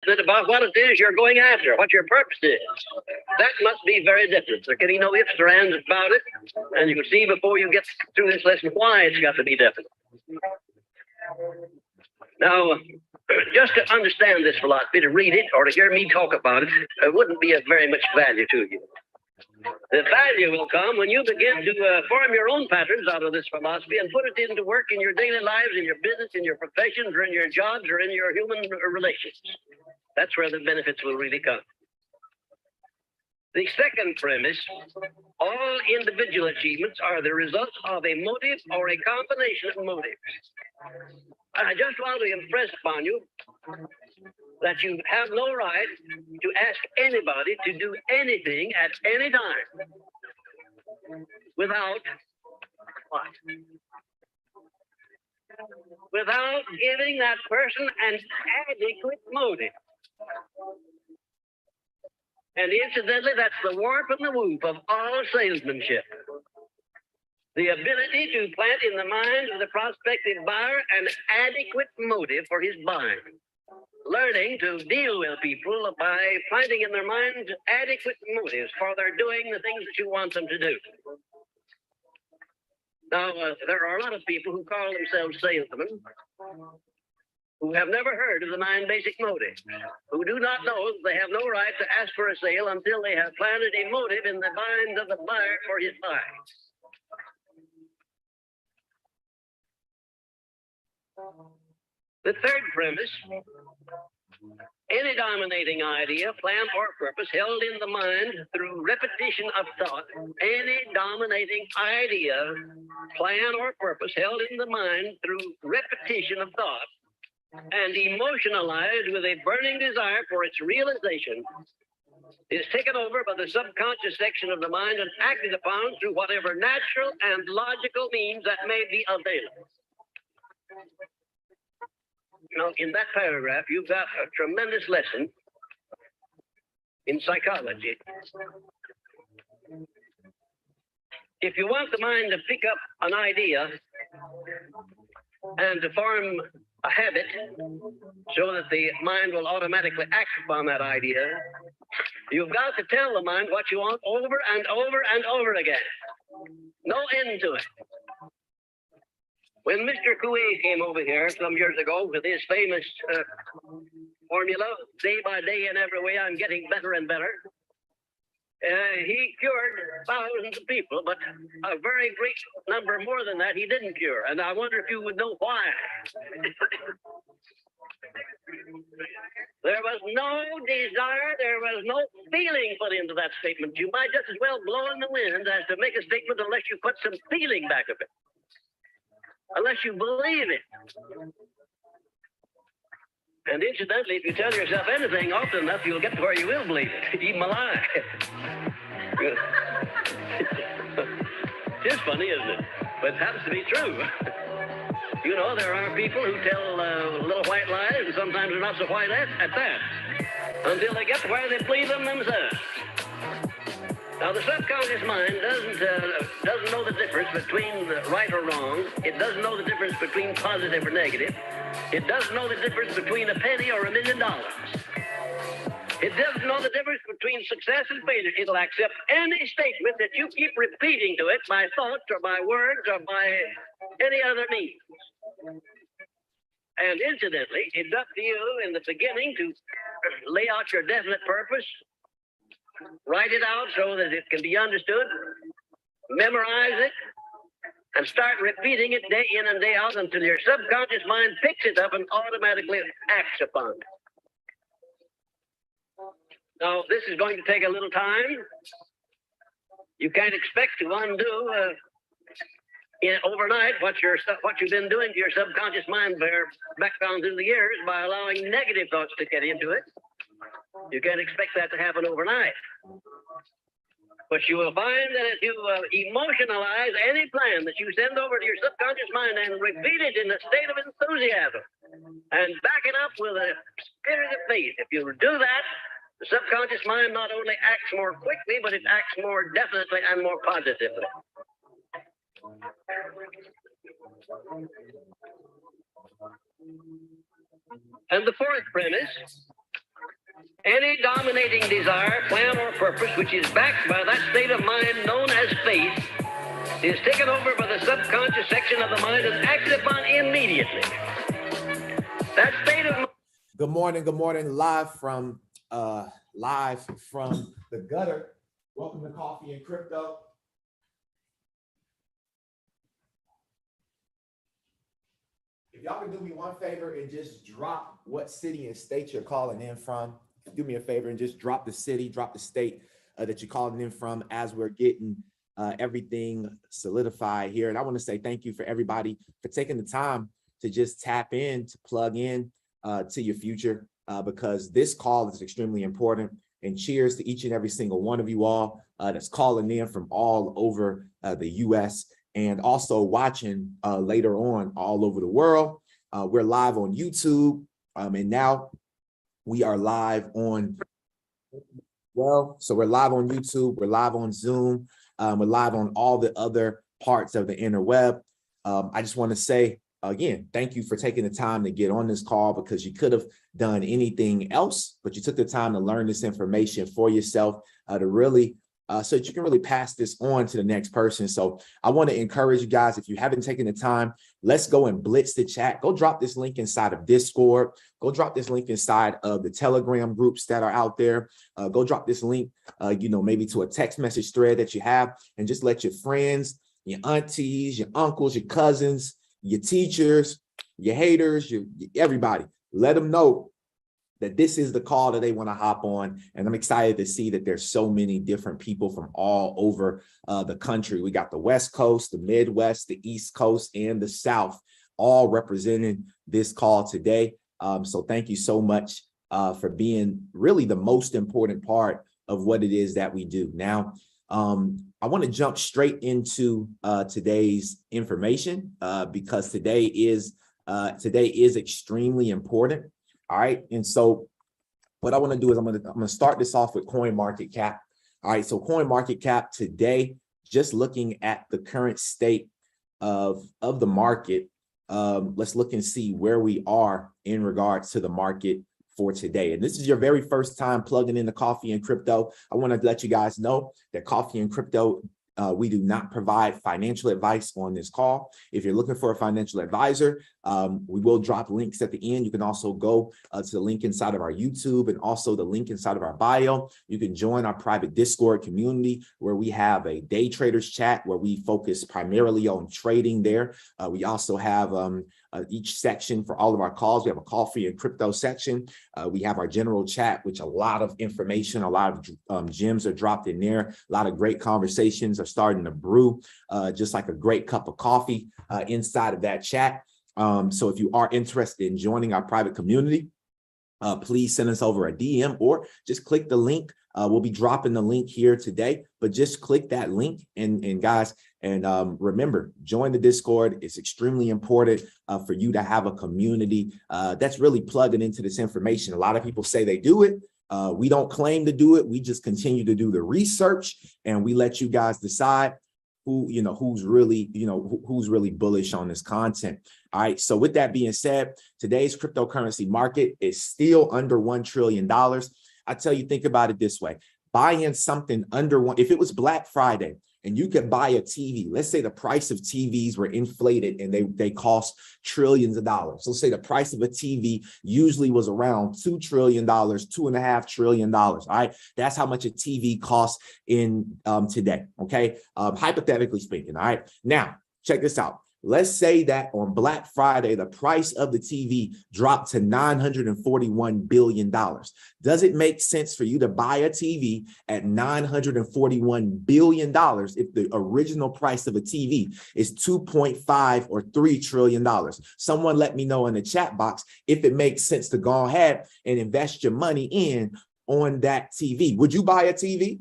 definite about what it is you're going after, what your purpose is. That must be very definite. There can be no ifs or ands about it. And you can see before you get through this lesson why it's got to be definite. Now, just to understand this philosophy, to read it or to hear me talk about it, wouldn't be of very much value to you. The value will come when you begin to form your own patterns out of this philosophy and put it into work in your daily lives, in your business, in your professions, or in your jobs, or in your human relations. That's where the benefits will really come. The second premise, all individual achievements are the result of a motive or a combination of motives. I just want to impress upon you that you have no right to ask anybody to do anything at any time without what? Without giving that person an adequate motive. And incidentally, that's the warp and the woof of all salesmanship. The ability to plant in the mind of the prospective buyer an adequate motive for his buying. Learning to deal with people by planting in their minds adequate motives for their doing the things that you want them to do. Now, there are a lot of people who call themselves salesmen who have never heard of the 9 basic motives, who do not know that they have no right to ask for a sale until they have planted a motive in the mind of the buyer for his buy. The third premise, any dominating idea, plan, or purpose held in the mind through repetition of thought, any dominating idea, plan, or purpose held in the mind through repetition of thought and emotionalized with a burning desire for its realization is taken over by the subconscious section of the mind and acted upon through whatever natural and logical means that may be available. Now, in that paragraph, you've got a tremendous lesson in psychology. If you want the mind to pick up an idea and to form a habit so that the mind will automatically act upon that idea, you've got to tell the mind what you want over and over and over again. No end to it. When Mr. Coué came over here some years ago with his famous formula, day by day in every way, I'm getting better and better, he cured thousands of people, but a very great number more than that he didn't cure. And I wonder if you would know why. There was no desire, there was no feeling put into that statement. You might just as well blow in the wind as to make a statement unless you put some feeling back of it. Unless you believe it. And incidentally, if you tell yourself anything often enough, you'll get to where you will believe it, even a lie. It's funny, isn't it? But it happens to be true. You know, there are people who tell little white lies, and sometimes they're not so white at that, until they get to where they believe them themselves. Now, the subconscious mind doesn't know the difference between right or wrong. It doesn't know the difference between positive or negative. It doesn't know the difference between a penny or $1 million. It doesn't know the difference between success and failure. It'll accept any statement that you keep repeating to it by thoughts or by words or by any other means. And incidentally, it's up to you in the beginning to lay out your definite purpose, write it out so that it can be understood, memorize it, and start repeating it day in and day out until your subconscious mind picks it up and automatically acts upon it. Now, this is going to take a little time. You can't expect to undo overnight what you've been doing to your subconscious mind back down through the years by allowing negative thoughts to get into it. You can't expect that to happen overnight. But you will find that if you emotionalize any plan that you send over to your subconscious mind and repeat it in a state of enthusiasm and back it up with a spirit of faith, if you do that, the subconscious mind not only acts more quickly, but it acts more definitely and more positively. And the fourth premise Any dominating desire, plan, or purpose which is backed by that state of mind known as faith is taken over by the subconscious section of the mind and acted upon immediately. That state of mind. Good morning, live from the gutter. Welcome to Coffee and Crypto. If y'all can do me one favor and just drop what city and state you're calling in from. Do me a favor and just drop the city, drop the state that you're calling in from as we're getting everything solidified here. And I want to say thank you for everybody for taking the time to just tap in, to plug in to your future, because this call is extremely important. And cheers to each and every single one of you all that's calling in from all over the US and also watching later on all over the world. We're live on YouTube, and now we are live on, so we're live on YouTube, we're live on Zoom, we're live on all the other parts of the interweb. I just want to say, again, thank you for taking the time to get on this call, because you could have done anything else, but you took the time to learn this information for yourself to really, so that you can really pass this on to the next person. So I want to encourage you guys, if you haven't taken the time, let's go and blitz the chat. Go drop this link inside of Discord. Go drop this link inside of the Telegram groups that are out there. Go drop this link, maybe to a text message thread that you have, and just let your friends, your aunties, your uncles, your cousins, your teachers, your haters, everybody, let them know that this is the call that they want to hop on. And I'm excited to see that there's so many different people from all over the country. We got the West Coast, the Midwest, the East Coast, and the South, all representing this call today. So thank you so much for being really the most important part of what it is that we do. Now, I want to jump straight into today's information because today is extremely important. All right, and so what I want to do is I'm going to start this off with CoinMarketCap. All right, so CoinMarketCap today, just looking at the current state of the market. Let's look and see where we are in regards to the market for today. And this is your very first time plugging into Coffee and Crypto. I want to let you guys know that Coffee and Crypto, we do not provide financial advice on this call. If you're looking for a financial advisor, we will drop links at the end. You can also go to the link inside of our YouTube and also the link inside of our bio. You can join our private Discord community where we have a day traders chat where we focus primarily on trading there. We also have each section for all of our calls. We have a Coffee and Crypto section. We have our general chat, which a lot of information, a lot of gems are dropped in there. A lot of great conversations are starting to brew, just like a great cup of coffee inside of that chat. So if you are interested in joining our private community, please send us over a DM or just click the link. We'll be dropping the link here today, but just click that link and guys, and remember, join the Discord. It's extremely important for you to have a community that's really plugging into this information. A lot of people say they do it. We don't claim to do it. We just continue to do the research, and we let you guys decide who's really bullish on this content. All right. So with that being said, today's cryptocurrency market is still under $1 trillion. I tell you, think about it this way: buying something under one. If it was Black Friday and you could buy a TV, let's say the price of TVs were inflated and they cost trillions of dollars. So say the price of a TV usually was around $2 trillion, $2.5 trillion. All right. That's how much a TV costs in today. Okay. Hypothetically speaking. All right. Now, check this out. Let's say that on Black Friday, the price of the TV dropped to $941 billion. Does it make sense for you to buy a TV at $941 billion if the original price of a TV is 2.5 or $3 trillion? Someone let me know in the chat box if it makes sense to go ahead and invest your money on that TV. Would you buy a TV?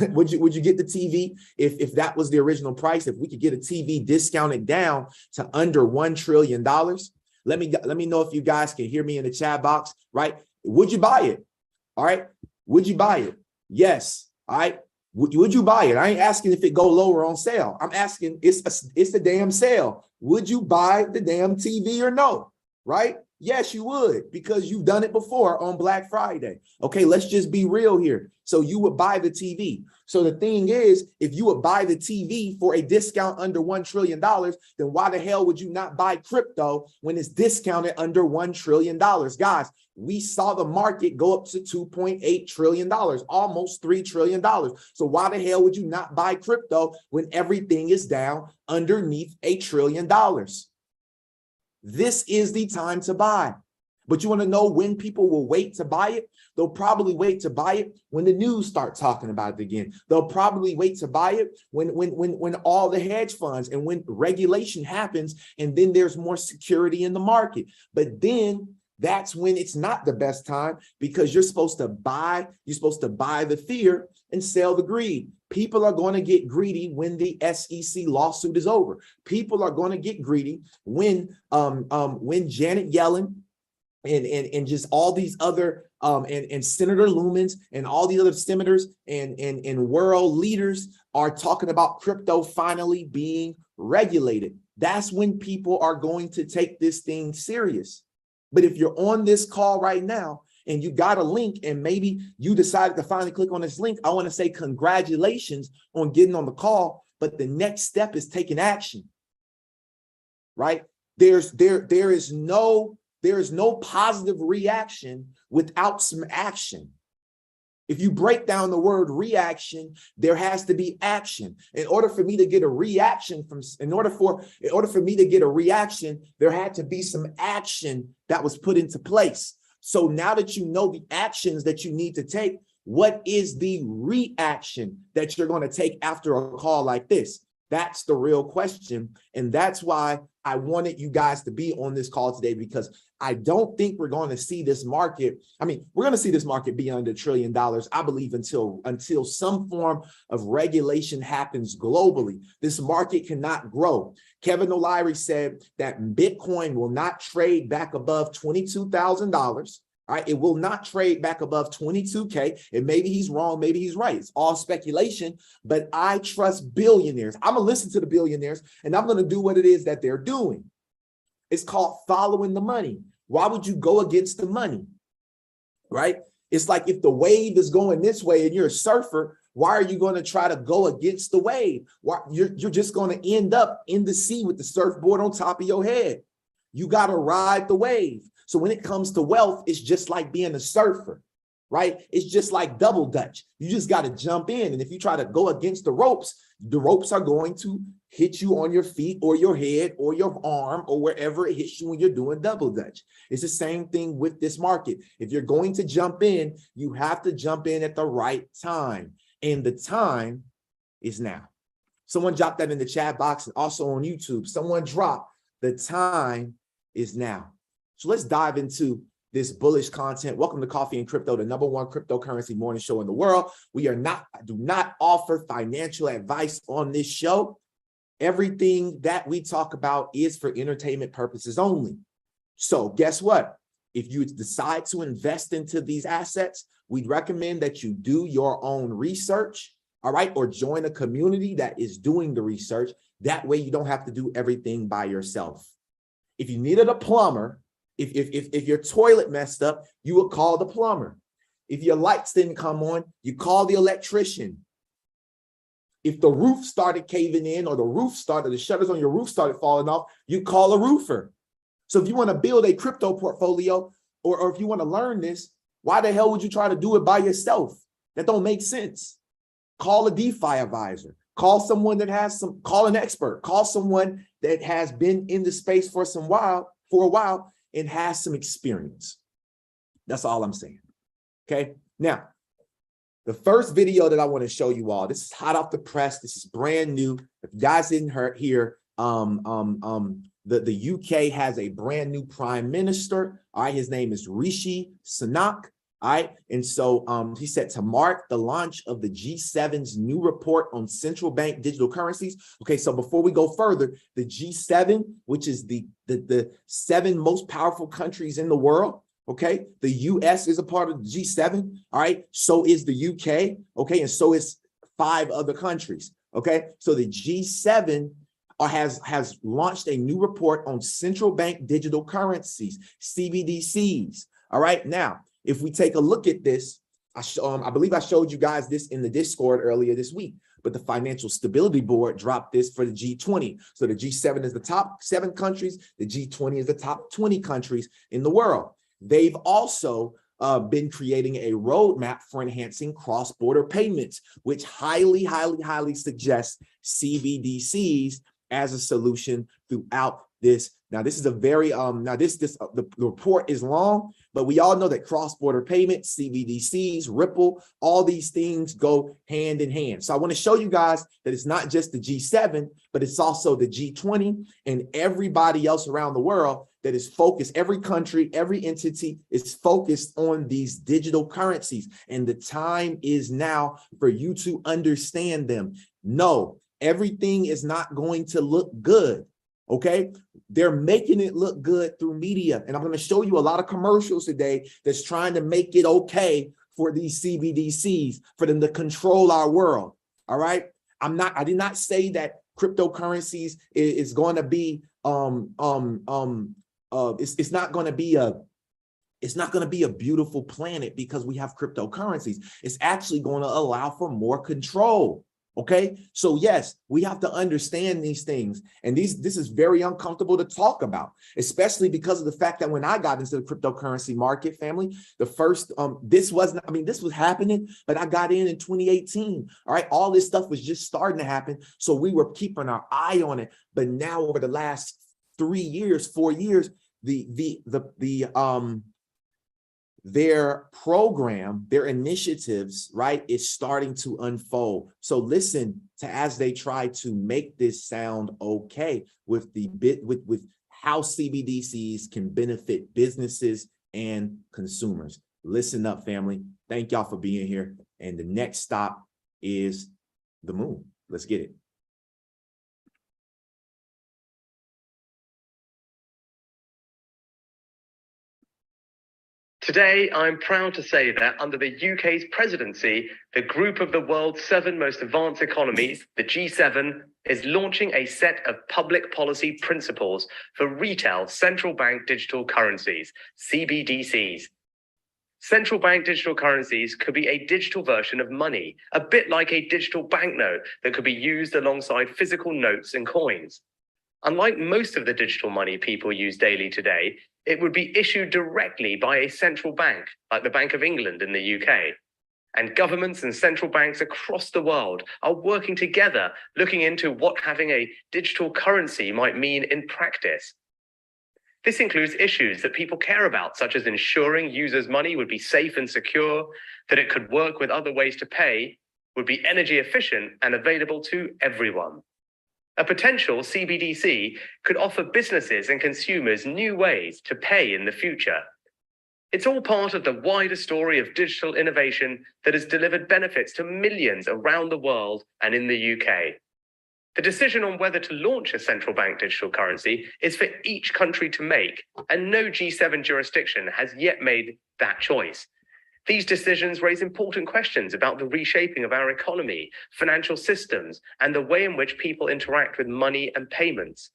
Would you get the TV if that was the original price? If we could get a TV discounted down to under $1 trillion? Let me know if you guys can hear me in the chat box, right? Would you buy it? All right. Would you buy it? Yes. All right. Would you buy it? I ain't asking if it go lower on sale. I'm asking it's a damn sale. Would you buy the damn TV or no? Right? Yes, you would, because you've done it before on Black Friday. Okay, let's just be real here. So you would buy the TV. So the thing is, if you would buy the TV for a discount under $1 trillion, then why the hell would you not buy crypto when it's discounted under $1 trillion? Guys, we saw the market go up to $2.8 trillion, almost $3 trillion. So why the hell would you not buy crypto when everything is down underneath $1 trillion? This is the time to buy. But you want to know when people will wait to buy it? They'll probably wait to buy it when the news start talking about it again. They'll probably wait to buy it when all the hedge funds and when regulation happens, and then there's more security in the market. But then that's when it's not the best time, because you're supposed to buy the fear and sell the greed. People are going to get greedy when the SEC lawsuit is over. People are going to get greedy when Janet Yellen and just all these other and Senator Lumens and all the other senators and world leaders are talking about crypto finally being regulated. That's when people are going to take this thing serious. But if you're on this call right now and you got a link and maybe you decided to finally click on this link, I want to say congratulations on getting on the call. But the next step is taking action, right? There is no positive reaction without some action. If you break down the word reaction, there has to be action. In order for me to get a reaction there had to be some action that was put into place. So now that you know the actions that you need to take, what is the reaction that you're going to take after a call like this? That's the real question. And that's why I wanted you guys to be on this call today, because I don't think we're going to see this market. I mean, we're going to see this market be under $1 trillion, I believe, until some form of regulation happens globally. This market cannot grow. Kevin O'Leary said that Bitcoin will not trade back above $22,000. All right, it will not trade back above 22K. And maybe he's wrong, maybe he's right. It's all speculation, but I trust billionaires. I'm gonna listen to the billionaires and I'm gonna do what it is that they're doing. It's called following the money. Why would you go against the money? Right? It's like if the wave is going this way and you're a surfer, why are you going to try to go against the wave? Why, you're just going to end up in the sea with the surfboard on top of your head. You got to ride the wave. So when it comes to wealth, it's just like being a surfer, right? It's just like double dutch. You just got to jump in. And if you try to go against the ropes are going to hit you on your feet or your head or your arm or wherever it hits you when you're doing double dutch. It's the same thing with this market. If you're going to jump in, you have to jump in at the right time. And the time is now. Someone dropped that in the chat box and also on YouTube. Someone dropped the time is now. So let's dive into this bullish content. Welcome to Coffee and Crypto, the #1 cryptocurrency morning show in the world. We do not offer financial advice on this show. Everything that we talk about is for entertainment purposes only. So guess what? If you decide to invest into these assets, we'd recommend that you do your own research, all right, or join a community that is doing the research. That way you don't have to do everything by yourself. If you needed a plumber, if your toilet messed up, you would call the plumber. If your lights didn't come on, you call the electrician. If the roof started caving in or the shutters on your roof started falling off, you call a roofer. So if you want to build a crypto portfolio or if you want to learn this, why the hell would you try to do it by yourself? That don't make sense. Call a DeFi advisor. Call someone that has call an expert. Call someone that has been in the space for a while and has some experience. That's all I'm saying. Okay. Now, the first video that I want to show you all, this is hot off the press. This is brand new. If you guys didn't hear, the UK has a brand new prime minister. All right. His name is Rishi Sunak. All right. And so he said to mark the launch of the G7's new report on central bank digital currencies. Okay. So before we go further, the G7, which is the 7 most powerful countries in the world. Okay. The US is a part of the G7. All right. So is the UK. Okay. And so is 5 other countries. Okay. So the G7 has launched a new report on central bank digital currencies, CBDCs. All right. Now, if we take a look at this, I believe I showed you guys this in the Discord earlier this week, but the Financial Stability Board dropped this for the G20. So the G7 is the top 7 countries. The G20 is the top 20 countries in the world. They've also been creating a roadmap for enhancing cross-border payments, which highly suggests CBDCs as a solution throughout this. Now, this is a very the report is long, but we all know that cross-border payments, CBDCs, Ripple, all these things go hand in hand. So I want to show you guys that it's not just the G7, but it's also the G20 and everybody else around the world that is focused. Every country, every entity is focused on these digital currencies. And the time is now for you to understand them. No, everything is not going to look good. Okay, they're making it look good through media. And I'm going to show you a lot of commercials today that's trying to make it okay for these CBDCs, for them to control our world. All right. I did not say that cryptocurrencies is going to be it's not going to be a beautiful planet because we have cryptocurrencies. It's actually going to allow for more control. Okay, so yes, we have to understand these things, and this is very uncomfortable to talk about, especially because of the fact that when I got into the cryptocurrency market, family, the first this was happening, but I got in 2018. All right, all this stuff was just starting to happen, so we were keeping our eye on it. But now, over the last 4 years, their program, their initiatives, right, is starting to unfold. So listen to as they try to make this sound okay with with how CBDCs can benefit businesses and consumers. Listen up, family. Thank y'all for being here. And the next stop is the moon. Let's get it. Today, I'm proud to say that under the UK's presidency, the group of the world's 7 most advanced economies, the G7, is launching a set of public policy principles for retail central bank digital currencies, CBDCs. Central bank digital currencies could be a digital version of money, a bit like a digital banknote that could be used alongside physical notes and coins. Unlike most of the digital money people use daily today, it would be issued directly by a central bank, like the Bank of England in the UK. And governments and central banks across the world are working together, looking into what having a digital currency might mean in practice. This includes issues that people care about, such as ensuring users' money would be safe and secure, that it could work with other ways to pay, would be energy efficient and available to everyone. A potential CBDC could offer businesses and consumers new ways to pay in the future. It's all part of the wider story of digital innovation that has delivered benefits to millions around the world and in the UK. The decision on whether to launch a central bank digital currency is for each country to make, and no G7 jurisdiction has yet made that choice. These decisions raise important questions about the reshaping of our economy, financial systems, and the way in which people interact with money and payments.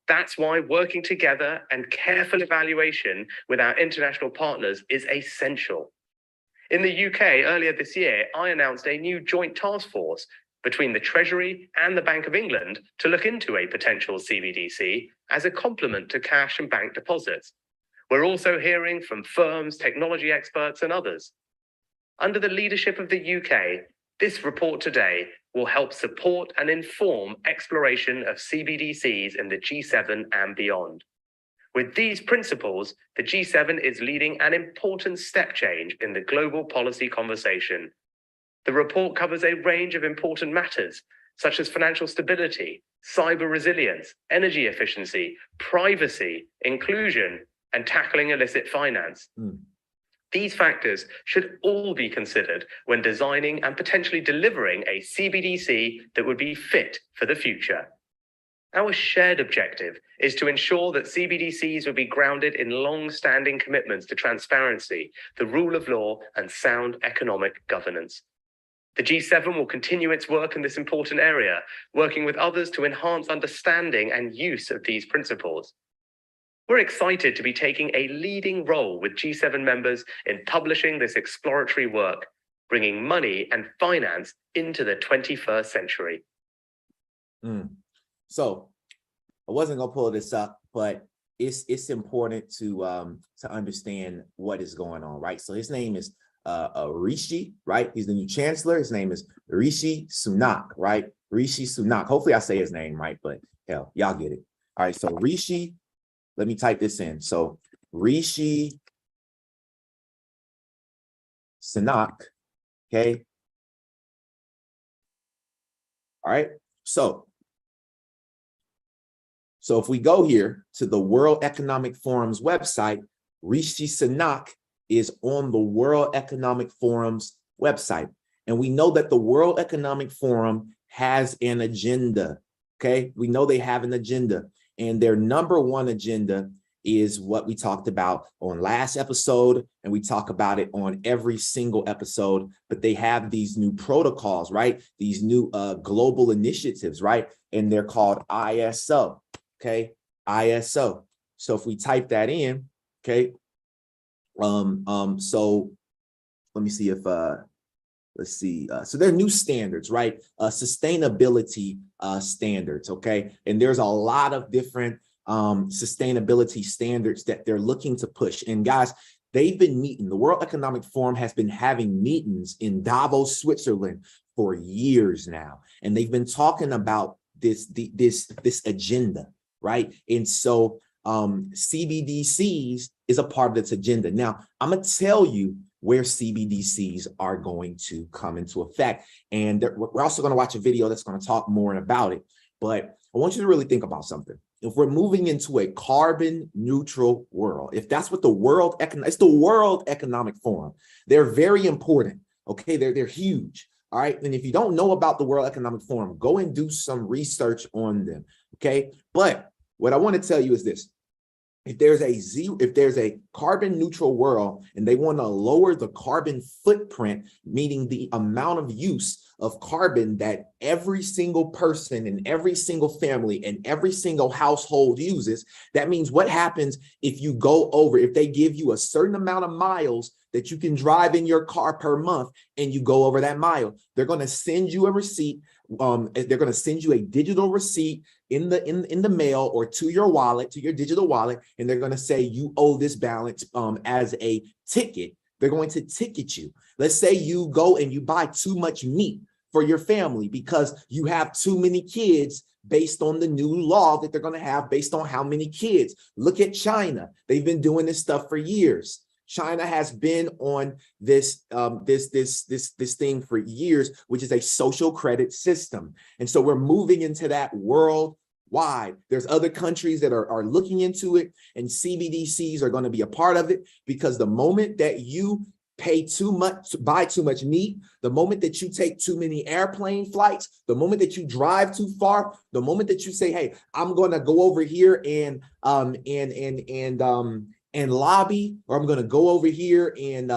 That's why working together and careful evaluation with our international partners is essential. In the UK, earlier this year, I announced a new joint task force between the Treasury and the Bank of England to look into a potential CBDC as a complement to cash and bank deposits. We're also hearing from firms, technology experts, and others. Under the leadership of the UK, this report today will help support and inform exploration of CBDCs in the G7 and beyond. With these principles, the G7 is leading an important step change in the global policy conversation. The report covers a range of important matters, such as financial stability, cyber resilience, energy efficiency, privacy, inclusion, and tackling illicit finance. These factors should all be considered when designing and potentially delivering a CBDC that would be fit for the future. Our shared objective is to ensure that CBDCs will be grounded in long-standing commitments to transparency, the rule of law, and sound economic governance. The G7 will continue its work in this important area, working with others to enhance understanding and use of these principles. We're excited to be taking a leading role with G7 members in publishing this exploratory work, bringing money and finance into the 21st century. So I wasn't gonna pull this up, but it's important to understand what is going on, right? So his name is Rishi, right? He's the new chancellor. His name is Rishi Sunak, right? Rishi Sunak. Hopefully I say his name right, but hell, y'all get it. All right, so Rishi, let me type this in. So Rishi Sunak, okay? All right, so if we go here to the World Economic Forum's website, Rishi Sunak is on the World Economic Forum's website. And we know that the World Economic Forum has an agenda, okay? We know they have an agenda, and their number one agenda is what we talked about on last episode, and we talk about it on every single episode, but they have these new protocols, right? These new global initiatives, right? And they're called ISO, okay? ISO. So if we type that in, okay, so let me see if let's see, so there are new standards, right? Sustainability standards, okay? And there's a lot of different sustainability standards that they're looking to push. And guys, they've been meeting, the World Economic Forum has been having meetings in Davos, Switzerland for years now. And they've been talking about this agenda, right? And so CBDCs is a part of this agenda. Now, I'm gonna tell you where CBDCs are going to come into effect. And we're also gonna watch a video that's gonna talk more about it. But I want you to really think about something. If we're moving into a carbon neutral world, if that's what it's the World Economic Forum, they're very important, okay? They're huge, all right? And if you don't know about the World Economic Forum, go and do some research on them, okay? But what I want to tell you is this. If there's a carbon neutral world and they want to lower the carbon footprint, meaning the amount of use of carbon that every single person and every single family and every single household uses, that means what happens if you go over, if they give you a certain amount of miles that you can drive in your car per month and you go over that mile, they're going to send you a receipt. They're going to send you a digital receipt in the mail or to your wallet, to your digital wallet, and they're going to say you owe this balance as a ticket. They're going to ticket you. Let's say you go and you buy too much meat for your family because you have too many kids based on the new law that they're going to have based on how many kids. Look at China. They've been doing this stuff for years. China has been on this thing for years, which is a social credit system. And so we're moving into that worldwide. There's other countries that are looking into it, and CBDCs are going to be a part of it, because the moment that you pay too much, buy too much meat, the moment that you take too many airplane flights, the moment that you drive too far, the moment that you say, hey, I'm going to go over here and lobby, or I'm going to go over here and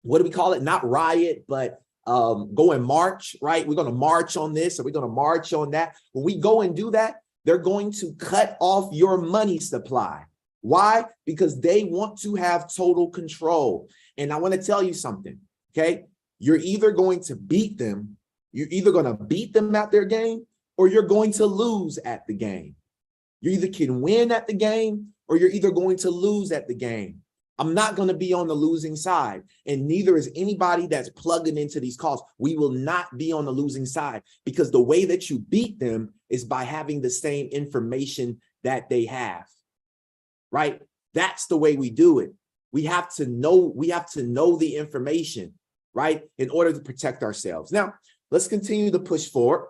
what do we call it? Not riot, but go and march, right? We're going to march on this, or we're going to march on that. When we go and do that, they're going to cut off your money supply. Why? Because they want to have total control. And I want to tell you something, okay? You're either going to beat them, at their game, or you're going to lose at the game. You either can win at the game, or you're either going to lose at the game. I'm not going to be on the losing side, and neither is anybody that's plugging into these calls. We will not be on the losing side, because the way that you beat them is by having the same information that they have, right? That's the way we do it. We have to know the information, right, in order to protect ourselves. Now, let's continue to push forward.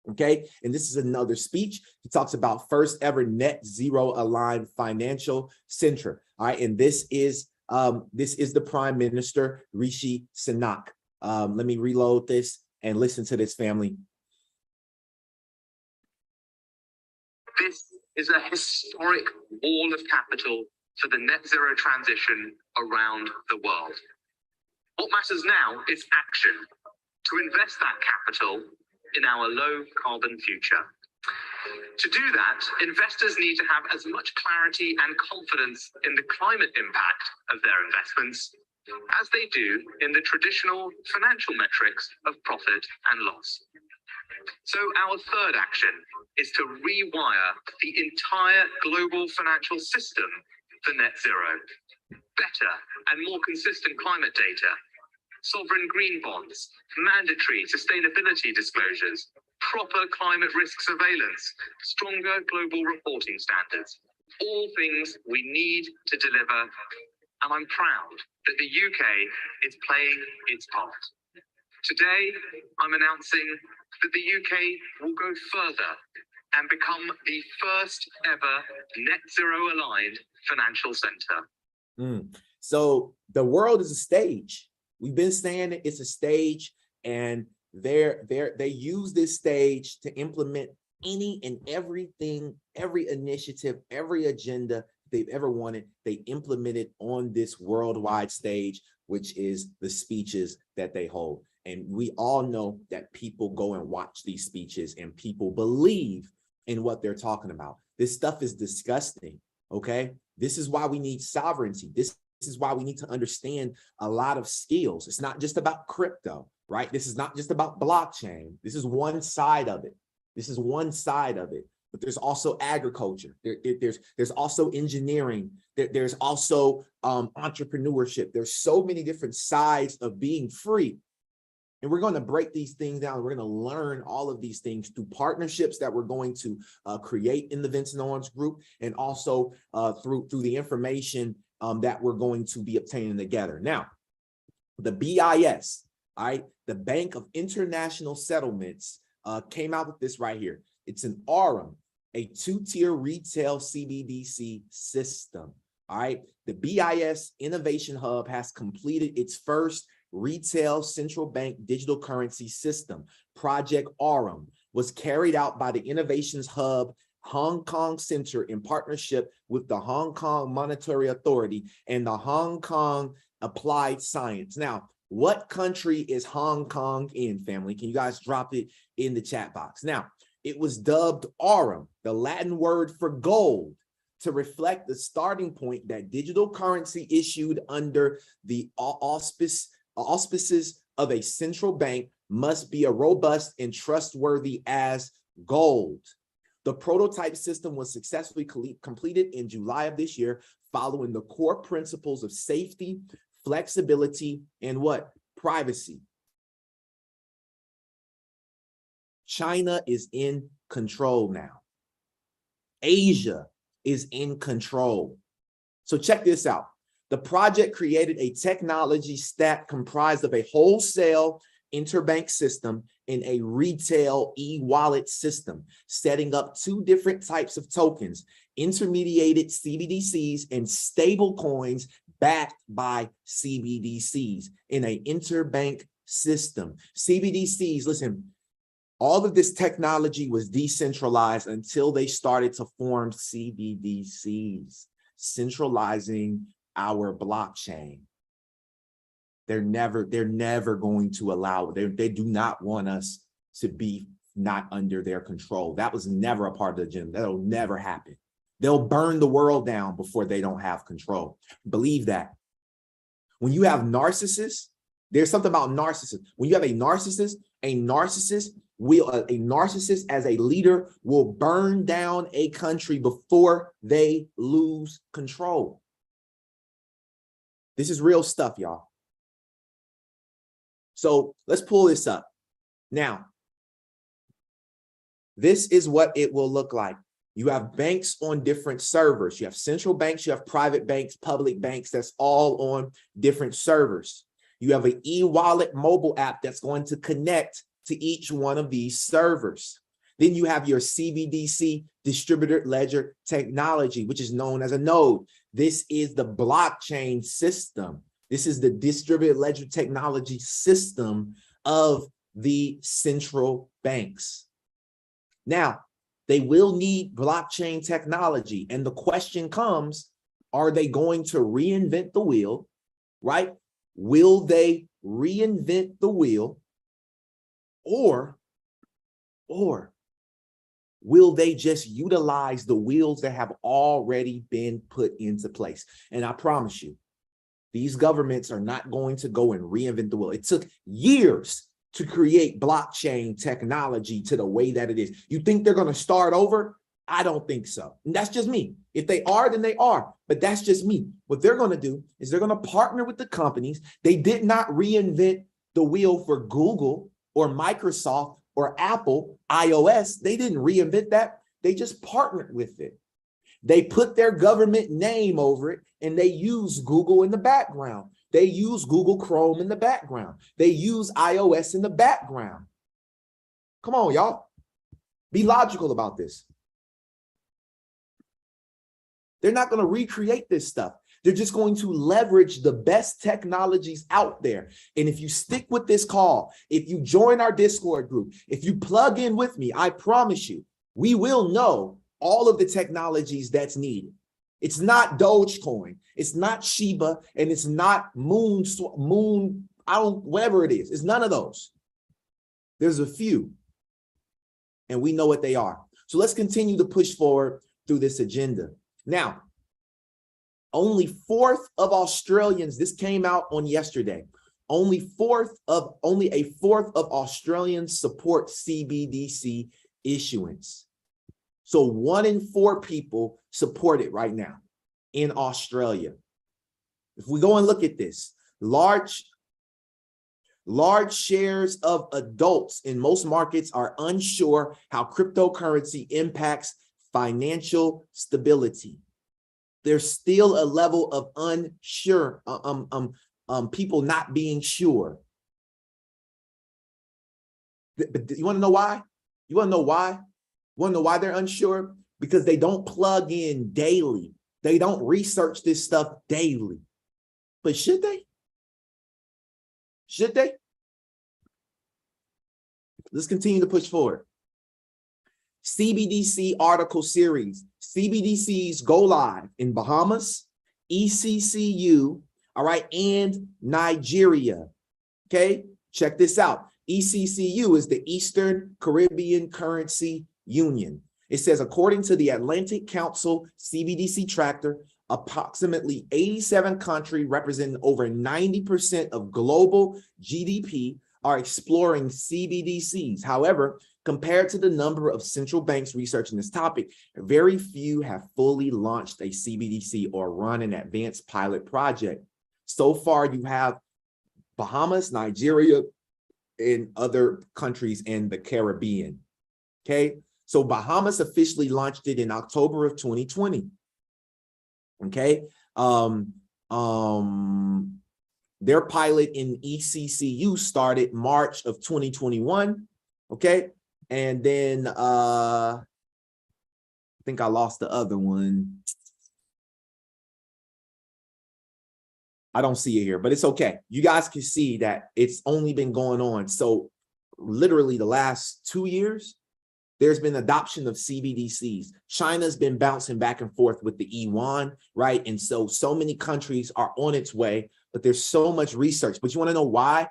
Okay, and this is another speech. He talks about first ever net zero aligned financial center. All right, and this is the Prime Minister Rishi Sunak. Let me reload this and listen to this, family. This is a historic wall of capital for the net zero transition around the world. What matters now is action, to invest that capital in our low carbon future. To do that, investors need to have as much clarity and confidence in the climate impact of their investments as they do in the traditional financial metrics of profit and loss. So our third action is to rewire the entire global financial system for net zero. Better and more consistent climate data, sovereign green bonds, mandatory sustainability disclosures, proper climate risk surveillance, stronger global reporting standards. All things we need to deliver, and I'm proud that the UK is playing its part. Today, I'm announcing that the UK will go further and become the first ever net zero aligned financial center. So the world is a stage. We've been saying it, it's a stage, and they use this stage to implement any and everything, every initiative, every agenda they've ever wanted. They implement it on this worldwide stage, which is the speeches that they hold. And we all know that people go and watch these speeches and people believe in what they're talking about. This stuff is disgusting, okay? This is why we need sovereignty. This is why we need to understand a lot of skills. It's not just about crypto, right? This is not just about blockchain. This is one side of it. This is one side of it. But there's also agriculture. There's also engineering. There's also entrepreneurship. There's so many different sides of being free. And we're going to break these things down. We're going to learn all of these things through partnerships that we're going to create in the Vincent Owens Group, and also through the information that we're going to be obtaining together. Now, the BIS, all right, the Bank of International Settlements came out with this right here. It's an ARM, a two-tier retail CBDC system. All right, the BIS Innovation Hub has completed its first retail central bank digital currency system. Project ARM was carried out by the Innovations Hub Hong Kong Center in partnership with the Hong Kong Monetary Authority and the Hong Kong Applied Science. Now, what country is Hong Kong in, family? Can you guys drop it in the chat box? Now, it was dubbed ARM, the Latin word for gold, to reflect the starting point that digital currency issued under the auspices of a central bank must be as robust and trustworthy as gold. The prototype system was successfully completed in July of this year, following the core principles of safety, flexibility, and what? Privacy. China is in control now. Asia is in control. So check this out. The project created a technology stack comprised of a wholesale interbank system and a retail e-wallet system, setting up two different types of tokens, intermediated CBDCs and stable coins backed by CBDCs in an interbank system. CBDCs, listen, all of this technology was decentralized until they started to form CBDCs, centralizing our blockchain. They're never going to allow, they do not want us to be not under their control. That was never a part of the agenda. That'll never happen. They'll burn the world down before they don't have control. Believe that. When you have narcissists, there's something about narcissists. When you have a narcissist as a leader will burn down a country before they lose control. This is real stuff, y'all. So let's pull this up. Now, this is what it will look like. You have banks on different servers. You have central banks, you have private banks, public banks, that's all on different servers. You have an e-wallet mobile app that's going to connect to each one of these servers. Then you have your CBDC distributed ledger technology, which is known as a node. This is the blockchain system. This is the distributed ledger technology system of the central banks. Now, they will need blockchain technology. And the question comes, are they going to reinvent the wheel, right? Will they reinvent the wheel, or will they just utilize the wheels that have already been put into place? And I promise you, these governments are not going to go and reinvent the wheel. It took years to create blockchain technology to the way that it is. You think they're going to start over? I don't think so. And that's just me. If they are, then they are. But that's just me. What they're going to do is they're going to partner with the companies. They did not reinvent the wheel for Google or Microsoft or Apple, iOS. They didn't reinvent that. They just partnered with it. They put their government name over it, and they use Google in the background. They use Google Chrome in the background. They use iOS in the background. Come on, y'all. Be logical about this. They're not going to recreate this stuff. They're just going to leverage the best technologies out there. And if you stick with this call, if you join our Discord group, if you plug in with me, I promise you, we will know all of the technologies that's needed. It's not Dogecoin, it's not Shiba, and it's not Moon, whatever it is. It's none of those. There's a few, and we know what they are. So let's continue to push forward through this agenda. Now, only a fourth of Australians, this came out on yesterday, only a fourth of Australians support CBDC issuance. So 1 in 4 people support it right now in Australia. If we go and look at this, large shares of adults in most markets are unsure how cryptocurrency impacts financial stability. There's still a level of unsure, people not being sure. But you want to know why? You want to know why? You want to know why they're unsure? Because they don't plug in daily. They don't research this stuff daily. But should they? Should they? Let's continue to push forward. CBDC article series. CBDCs go live in Bahamas, ECCU, all right, and Nigeria. Okay, check this out. ECCU is the Eastern Caribbean Currency Union. It says, according to the Atlantic Council CBDC tracker, approximately 87 countries representing over 90% of global GDP are exploring CBDCs. However, compared to the number of central banks researching this topic, very few have fully launched a CBDC or run an advanced pilot project. So far, you have Bahamas, Nigeria, and other countries in the Caribbean. Okay, so Bahamas officially launched it in October of 2020. Okay, their pilot in ECCU started March of 2021. Okay, and then I think I lost the other one. I don't see it here, but it's okay. You guys can see that it's only been going on. So literally the last 2 years, there's been adoption of CBDCs. China's been bouncing back and forth with the yuan, right? And so many countries are on its way, but there's so much research. But you want to know why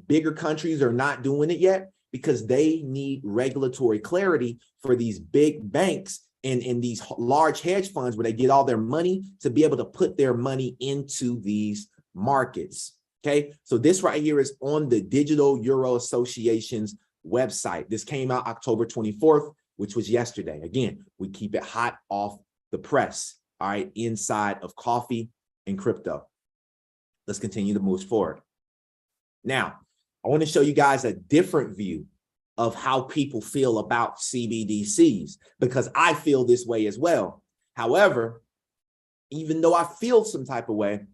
bigger countries are not doing it yet? Because they need regulatory clarity for these big banks and these large hedge funds where they get all their money to be able to put their money into these markets. Okay, so this right here is on the Digital Euro Association's website. This came out October 24th, which was yesterday. Again, we keep it hot off the press, all right, inside of coffee and crypto. Let's continue to move forward. Now, I want to show you guys a different view of how people feel about CBDCs, because I feel this way as well. However, even though I feel some type of way,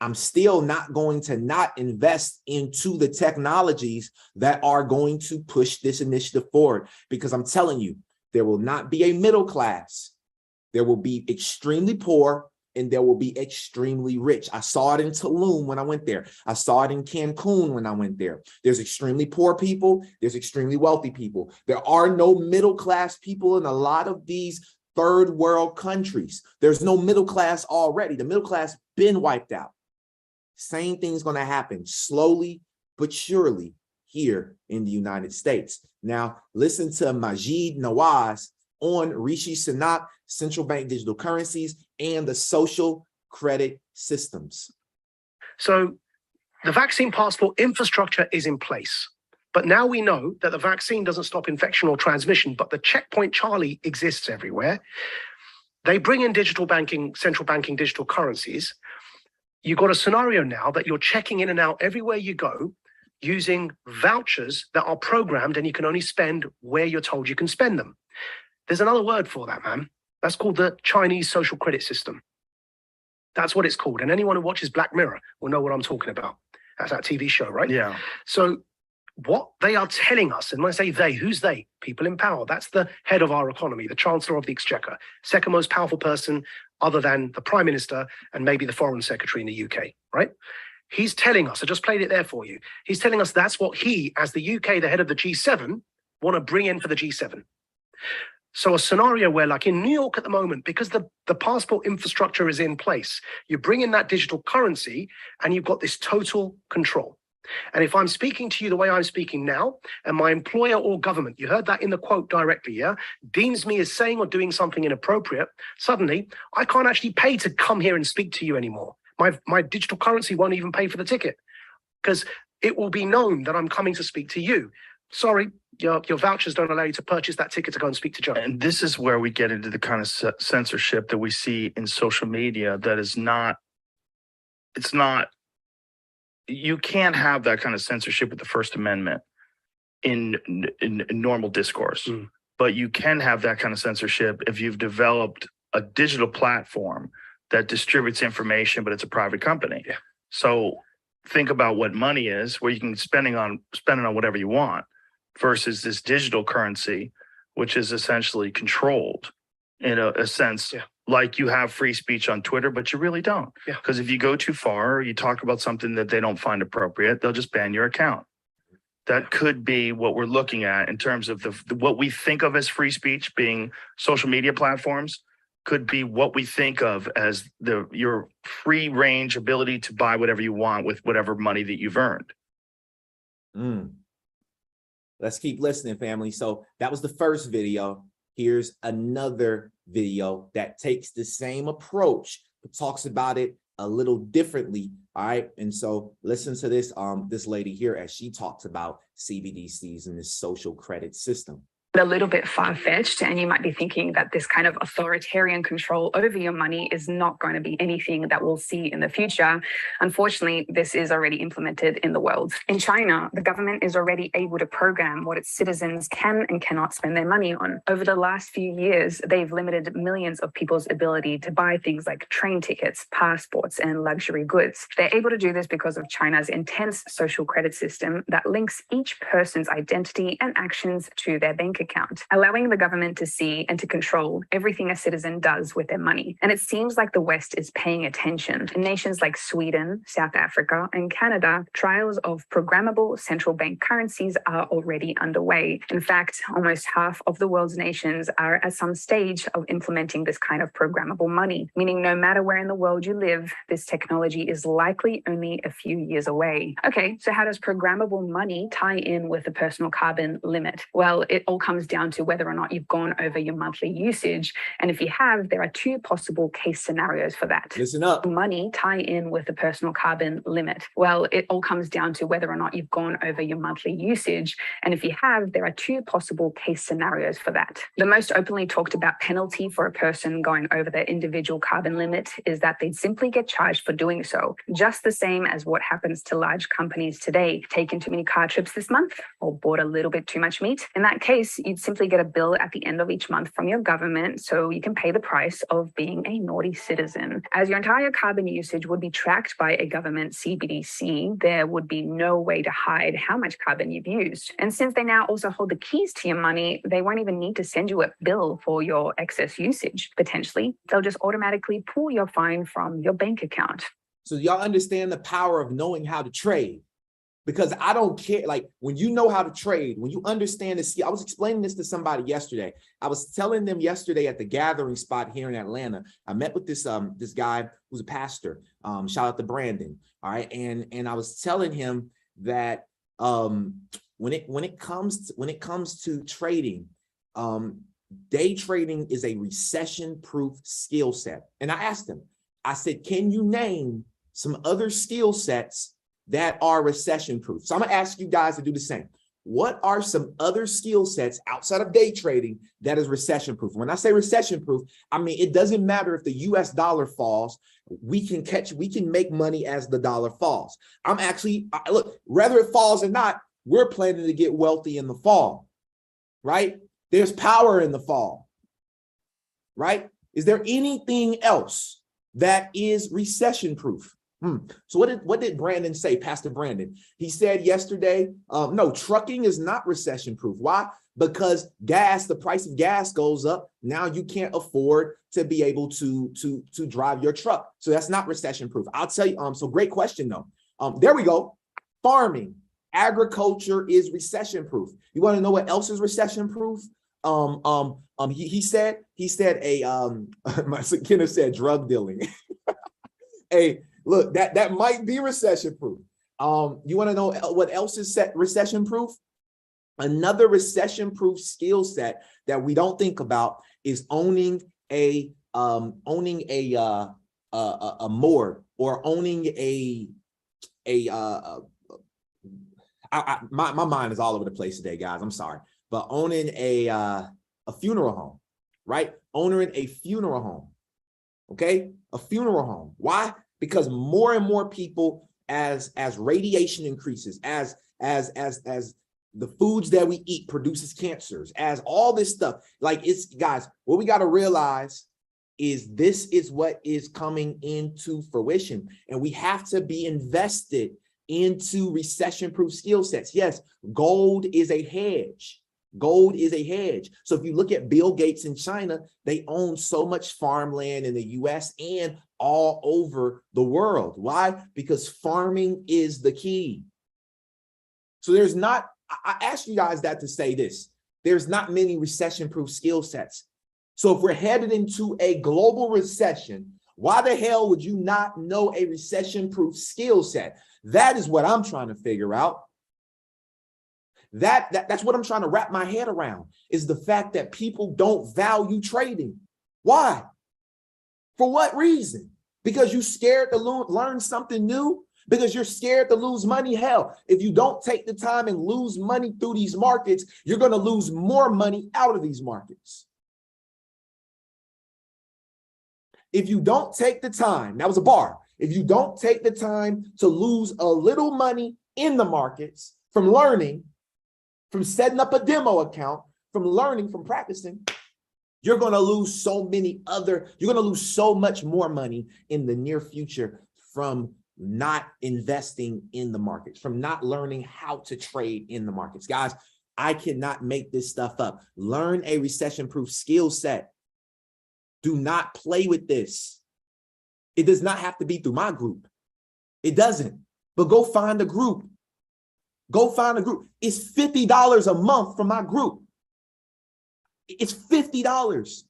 I'm still not going to not invest into the technologies that are going to push this initiative forward, because I'm telling you, there will not be a middle class. There will be extremely poor and there will be extremely rich. I saw it in Tulum when I went there. I saw it in Cancun when I went there. There's extremely poor people. There's extremely wealthy people. There are no middle class people in a lot of these third world countries. There's no middle class already. The middle class been wiped out. Same thing's going to happen slowly but surely here in the United States. Now, listen to Majid Nawaz on Rishi Sunak, central bank digital currencies, and the social credit systems. So the vaccine passport infrastructure is in place. But now we know that the vaccine doesn't stop infection or transmission, but the checkpoint Charlie exists everywhere. They bring in digital banking, central banking digital currencies. You've got a scenario now that you're checking in and out everywhere you go using vouchers that are programmed, and you can only spend where you're told you can spend them. There's another word for that, man. That's called the Chinese social credit system. That's what it's called. And anyone who watches Black Mirror will know what I'm talking about. That's that TV show, right? Yeah. So what they are telling us, and when I say they, who's they? People in power. That's the head of our economy, the Chancellor of the Exchequer, second most powerful person other than the Prime Minister and maybe the Foreign Secretary in the UK, right? He's telling us, I just played it there for you. He's telling us that's what he, as the UK, the head of the G7, want to bring in for the G7. So a scenario where, like in New York at the moment, because the passport infrastructure is in place, you bring in that digital currency and you've got this total control. And if I'm speaking to you the way I'm speaking now, and my employer or government, you heard that in the quote directly, yeah, deems me as saying or doing something inappropriate, suddenly I can't actually pay to come here and speak to you anymore. My digital currency won't even pay for the ticket because it will be known that I'm coming to speak to you. Sorry, your vouchers don't allow you to purchase that ticket to go and speak to Joe. And this is where we get into the kind of censorship that we see in social media that is not, it's not, you can't have that kind of censorship with the First Amendment in normal discourse. But you can have that kind of censorship if you've developed a digital platform that distributes information, but it's a private company. Yeah. So think about what money is, where you can spend it on whatever you want, versus this digital currency, which is essentially controlled in a sense. Yeah. Like you have free speech on Twitter, but you really don't. Yeah. Because if you go too far or you talk about something that they don't find appropriate, they'll just ban your account. That could be what we're looking at in terms of what we think of as free speech being social media platforms could be what we think of as your free range ability to buy whatever you want with whatever money that you've earned. Let's keep listening, family. So that was the first video. Here's another video that takes the same approach, but talks about it a little differently. All right. And so listen to this, this lady here as she talks about CBDCs and this social credit system. A little bit far-fetched, and you might be thinking that this kind of authoritarian control over your money is not going to be anything that we'll see in the future. Unfortunately, this is already implemented in the world. In China, the government is already able to program what its citizens can and cannot spend their money on. Over the last few years, they've limited millions of people's ability to buy things like train tickets, passports, and luxury goods. They're able to do this because of China's intense social credit system that links each person's identity and actions to their bank account, allowing the government to see and to control everything a citizen does with their money. And it seems like the West is paying attention. In nations like Sweden, South Africa, and Canada, trials of programmable central bank currencies are already underway. In fact, almost half of the world's nations are at some stage of implementing this kind of programmable money, meaning no matter where in the world you live, this technology is likely only a few years away. Okay, so how does programmable money tie in with the personal carbon limit? Well, it all comes down to whether or not you've gone over your monthly usage. And if you have, there are two possible case scenarios for that. Listen up. Money tie in with the personal carbon limit. Well, it all comes down to whether or not you've gone over your monthly usage. And if you have, there are two possible case scenarios for that. The most openly talked about penalty for a person going over their individual carbon limit is that they'd simply get charged for doing so, just the same as what happens to large companies today. Taken too many car trips this month or bought a little bit too much meat. In that case, you'd simply get a bill at the end of each month from your government so you can pay the price of being a naughty citizen. As your entire carbon usage would be tracked by a government CBDC, there would be no way to hide how much carbon you've used. And since they now also hold the keys to your money, they won't even need to send you a bill for your excess usage. Potentially, they'll just automatically pull your fine from your bank account. So y'all understand the power of knowing how to trade. because I don't care. Like when you know how to trade, when you understand the skill, I was explaining this to somebody yesterday. I was telling them yesterday at the gathering spot here in Atlanta. I met with this guy who's a pastor. Shout out to Brandon. All right, and I was telling him that when it comes to trading, day trading is a recession-proof skill set. And I asked him, I said, can you name some other skill sets that are recession-proof? So I'm gonna ask you guys to do the same. What are some other skill sets outside of day trading that is recession-proof? When I say recession-proof, I mean, it doesn't matter if the US dollar falls, we can make money as the dollar falls. Look, whether it falls or not, we're planning to get wealthy in the fall, right? There's power in the fall, right? Is there anything else that is recession-proof? So what did Brandon say, Pastor Brandon? He said yesterday, no, trucking is not recession-proof. Why? Because the price of gas goes up. Now you can't afford to be able to drive your truck. So that's not recession-proof. I'll tell you, so great question though. There we go. Farming, agriculture is recession-proof. You want to know what else is recession-proof? He said Kenneth said drug dealing. Hey, look, that might be recession-proof. You want to know what else is recession-proof? Another recession-proof skill set that we don't think about is owning a morgue, or owning my mind is all over the place today, guys. I'm sorry, but owning a funeral home, right? Owning a funeral home, okay? A funeral home. Why? Because more and more people, as radiation increases, as the foods that we eat produces cancers, as all this stuff, like it's, guys, what we got to realize is this is what is coming into fruition, and we have to be invested into recession-proof skill sets. Yes, gold is a hedge. Gold is a hedge. So if you look at Bill Gates in China, they own so much farmland in the US and all over the world. Why? Because farming is the key. So I asked you guys that to say this. There's not many recession-proof skill sets. So if we're headed into a global recession, why the hell would you not know a recession-proof skill set? That is what I'm trying to figure out. That's what I'm trying to wrap my head around, is the fact that people don't value trading. Why? For what reason? Because you're scared to learn something new? Because you're scared to lose money? Hell, if you don't take the time and lose money through these markets, you're going to lose more money out of these markets. If you don't take the time, that was a bar. If you don't take the time to lose a little money in the markets from learning, from setting up a demo account, from learning, from practicing, you're going to lose you're going to lose so much more money in the near future from not investing in the markets, from not learning how to trade in the markets. Guys, I cannot make this stuff up. Learn a recession-proof skill set. Do not play with this. It does not have to be through my group. It doesn't. But go find a group. Go find a group. It's $50 a month from my group. It's $50.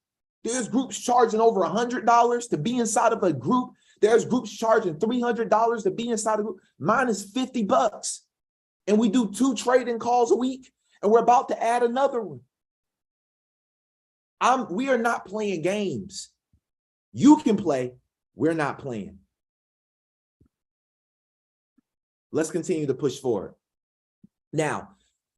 There's groups charging over $100 to be inside of a group. There's groups charging $300 to be inside a group. Mine is $50. And we do 2 trading calls a week, and we're about to add another one. We are not playing games. You can play. We're not playing. Let's continue to push forward. Now,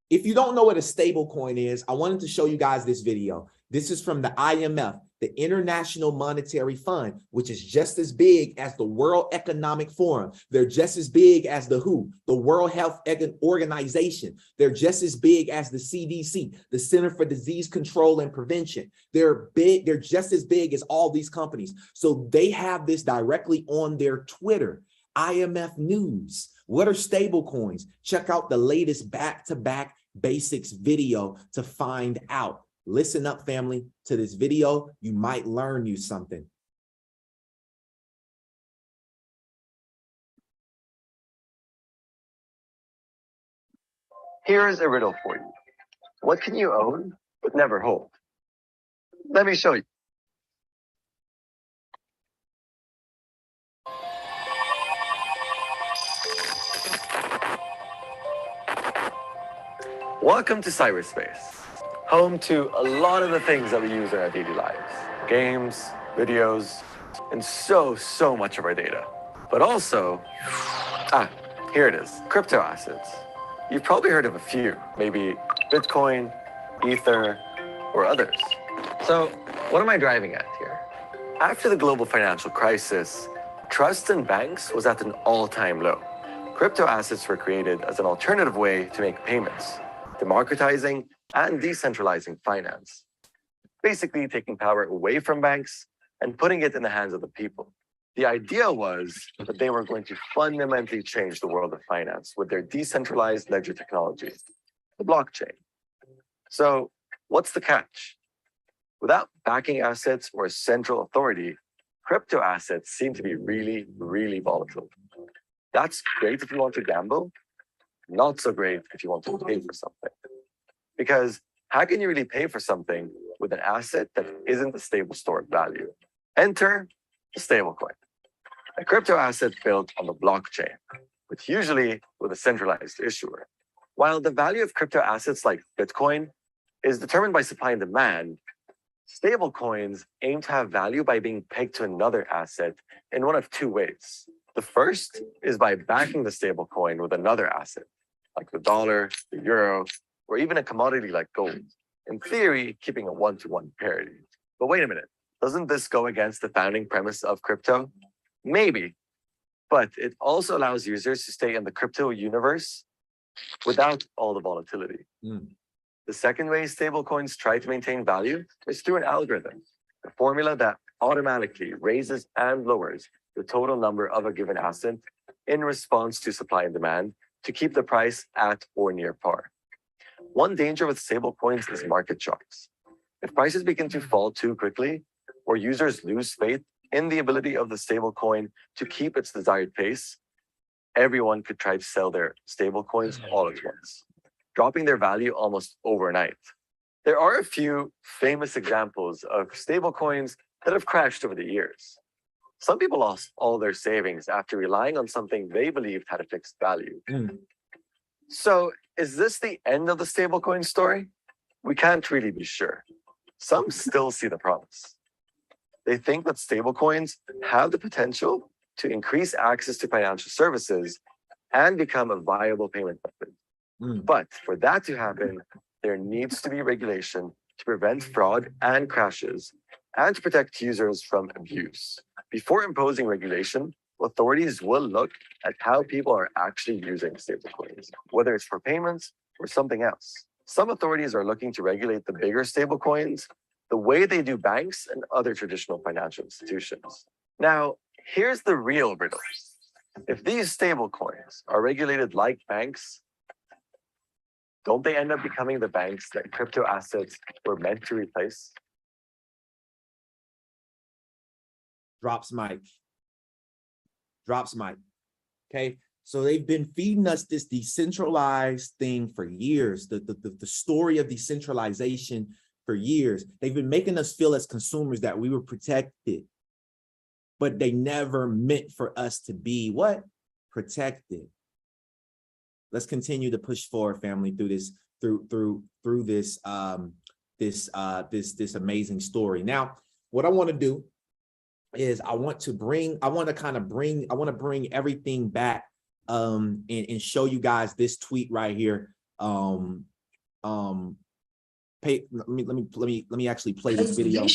if you don't know what a stable coin is, I wanted to show you guys this video. This is from the IMF, the International Monetary Fund, which is just as big as the World Economic Forum. They're just as big as the WHO, the World Health Organization. They're just as big as the CDC, the Center for Disease Control and Prevention. They're big. They're just as big as all these companies. So they have this directly on their Twitter. IMF News. What are stable coins? Check out the latest back-to-back basics video to find out. Listen up, family, to this video. You might learn you something. Here's a riddle for you. What can you own but never hold? Let me show you. Welcome to cyberspace, home to a lot of the things that we use in our daily lives. Games, videos, and so much of our data. But also, here it is, crypto assets. You've probably heard of a few, maybe Bitcoin, Ether, or others. So what am I driving at here? After the global financial crisis, trust in banks was at an all-time low. Crypto assets were created as an alternative way to make payments, democratizing and decentralizing finance. Basically taking power away from banks and putting it in the hands of the people. The idea was that they were going to fundamentally change the world of finance with their decentralized ledger technology, the blockchain. So what's the catch? Without backing assets or a central authority, crypto assets seem to be really volatile. That's great if you want to gamble, not so great if you want to pay for something. Because how can you really pay for something with an asset that isn't a stable store of value? Enter the stablecoin, a crypto asset built on the blockchain, but usually with a centralized issuer. While the value of crypto assets like Bitcoin is determined by supply and demand, stablecoins aim to have value by being pegged to another asset in one of two ways. The first is by backing the stablecoin with another asset, like the dollar, the euro, or even a commodity like gold. In theory, keeping a one-to-one parity. But wait a minute, doesn't this go against the founding premise of crypto? Maybe, but it also allows users to stay in the crypto universe without all the volatility. The second way stablecoins try to maintain value is through an algorithm, a formula that automatically raises and lowers the total number of a given asset in response to supply and demand to keep the price at or near par. One danger with stablecoins is market shocks. If prices begin to fall too quickly, or users lose faith in the ability of the stablecoin to keep its desired pace, everyone could try to sell their stablecoins all at once, dropping their value almost overnight. There are a few famous examples of stablecoins that have crashed over the years. Some people lost all their savings after relying on something they believed had a fixed value. So is this the end of the stablecoin story? We can't really be sure. Some still see the promise. They think that stablecoins have the potential to increase access to financial services and become a viable payment method. But for that to happen, there needs to be regulation to prevent fraud and crashes and to protect users from abuse. Before imposing regulation, authorities will look at how people are actually using stablecoins, whether it's for payments or something else. Some authorities are looking to regulate the bigger stablecoins the way they do banks and other traditional financial institutions. Now, here's the real riddle. If these stablecoins are regulated like banks, don't they end up becoming the banks that crypto assets were meant to replace? Drops mic. Okay. So they've been feeding us this decentralized thing for years, the story of decentralization for years. They've been making us feel as consumers that we were protected, but they never meant for us to be what? Protected. Let's continue to push forward, family, through this, through this this amazing story. Now, what I want to do is I want to bring everything back and show you guys this tweet right here. Let me actually play this video.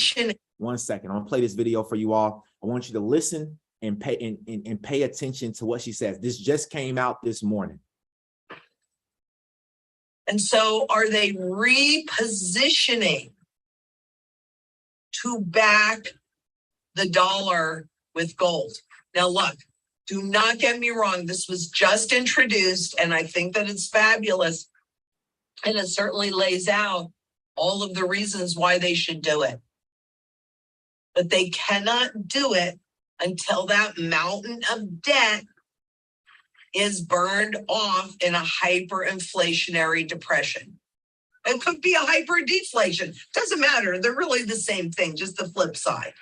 One second. I'm gonna play this video for you all. I want you to listen and pay attention to what she says. This just came out this morning. And so are they repositioning to back the dollar with gold? Now, look, do not get me wrong. This was just introduced, and I think that it's fabulous. And it certainly lays out all of the reasons why they should do it. But they cannot do it until that mountain of debt is burned off in a hyperinflationary depression. It could be a hyperdeflation. Doesn't matter. They're really the same thing, just the flip side.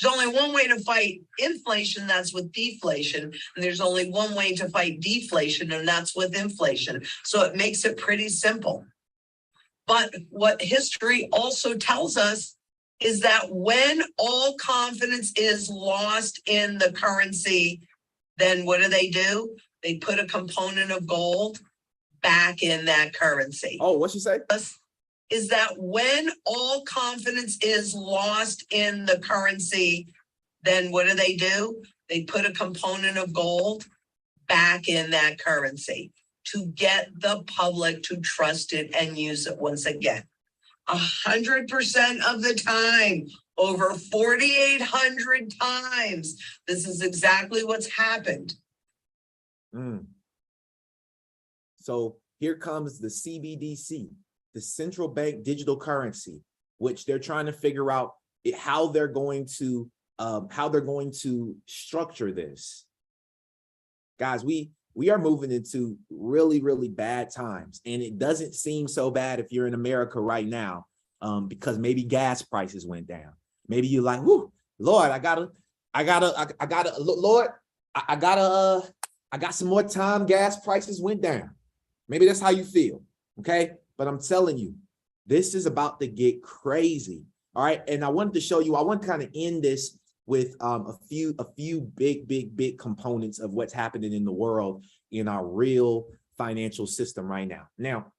There's only one way to fight inflation, that's with deflation. And there's only one way to fight deflation, and that's with inflation. So it makes it pretty simple. But what history also tells us is that when all confidence is lost in the currency, then what do? They put a component of gold back in that currency. Oh, what'd she say? Is that when all confidence is lost in the currency, then what do? They put a component of gold back in that currency to get the public to trust it and use it once again. 100% of the time, over 4,800 times, this is exactly what's happened. So here comes the CBDC, the central bank digital currency, which they're trying to figure out how they're going to structure this. Guys, we are moving into really, really bad times, and it doesn't seem so bad if you're in America right now, because maybe gas prices went down. Maybe you're like, whoo, Lord, I got some more time. Gas prices went down. Maybe that's how you feel. Okay. But I'm telling you, this is about to get crazy. All right. And I wanted to show you, I want to kind of end this with a few big components of what's happening in the world in our real financial system right now. Now,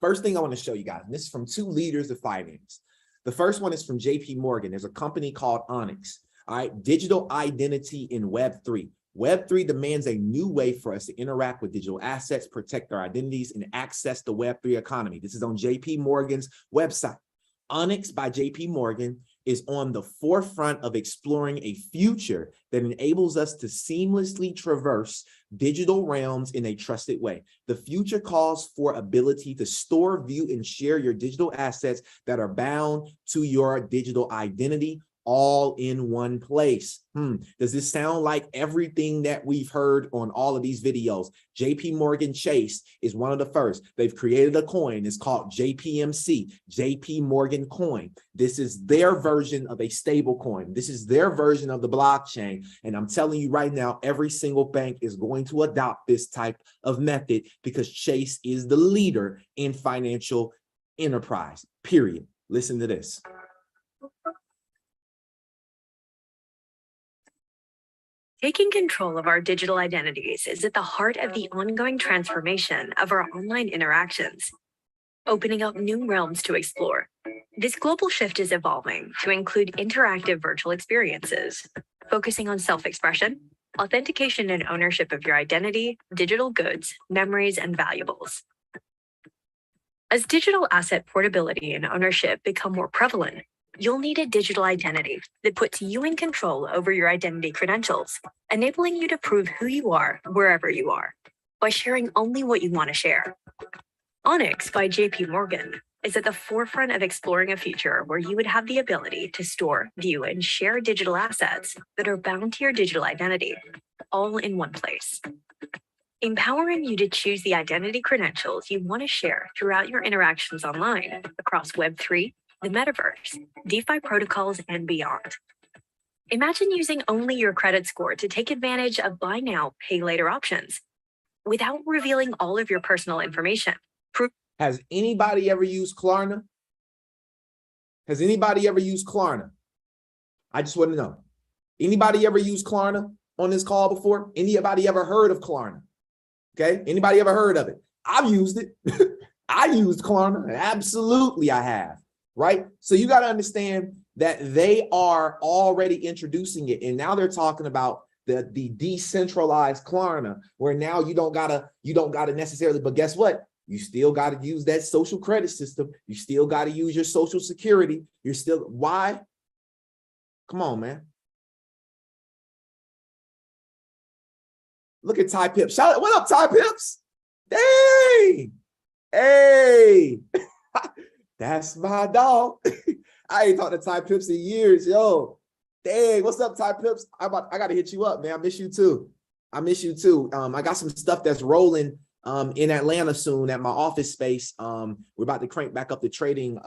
first thing I want to show you guys, and this is from two leaders of finance. The first one is from JP Morgan. There's a company called Onyx. All right. Digital identity in Web3. Web3 demands a new way for us to interact with digital assets, protect our identities, and access the Web3 economy. This is on JP Morgan's website. Onyx by JP Morgan is on the forefront of exploring a future that enables us to seamlessly traverse digital realms in a trusted way. The future calls for ability to store, view, and share your digital assets that are bound to your digital identity, all in one place. Does this sound like everything that we've heard on all of these videos? JP Morgan Chase is one of the first. They've created a coin. It's called JPMC, JP Morgan coin. This is their version of a stable coin. This is their version of the blockchain. And I'm telling you right now, every single bank is going to adopt this type of method because Chase is the leader in financial enterprise, period. Listen to this. Taking control of our digital identities is at the heart of the ongoing transformation of our online interactions, opening up new realms to explore. This global shift is evolving to include interactive virtual experiences, focusing on self-expression, authentication and ownership of your identity, digital goods, memories, and valuables. As digital asset portability and ownership become more prevalent, you'll need a digital identity that puts you in control over your identity credentials, enabling you to prove who you are wherever you are by sharing only what you want to share. Onyx by JP Morgan is at the forefront of exploring a future where you would have the ability to store, view, and share digital assets that are bound to your digital identity, all in one place. Empowering you to choose the identity credentials you want to share throughout your interactions online across Web3, the metaverse, DeFi protocols, and beyond. Imagine using only your credit score to take advantage of buy now, pay later options without revealing all of your personal information. Has anybody ever used Klarna? Has anybody ever used Klarna? I just want to know. Anybody ever used Klarna on this call before? Anybody ever heard of Klarna? Okay, anybody ever heard of it? I've used it. I used Klarna. Absolutely, I have. Right? So you got to understand that they are already introducing it. And now they're talking about the decentralized Klarna, where now you don't gotta necessarily, but guess what? You still got to use that social credit system. You still got to use your social security. You're still, why? Come on, man. Look at Ty Pips. Shout out, what up, Ty Pips? Hey, hey. That's my dog. I ain't talked to Ty Pips in years, yo. Dang, what's up, Ty Pips? I got to hit you up, man. I miss you too. I miss you too. I got some stuff that's rolling in Atlanta soon at my office space. We're about to crank back up the trading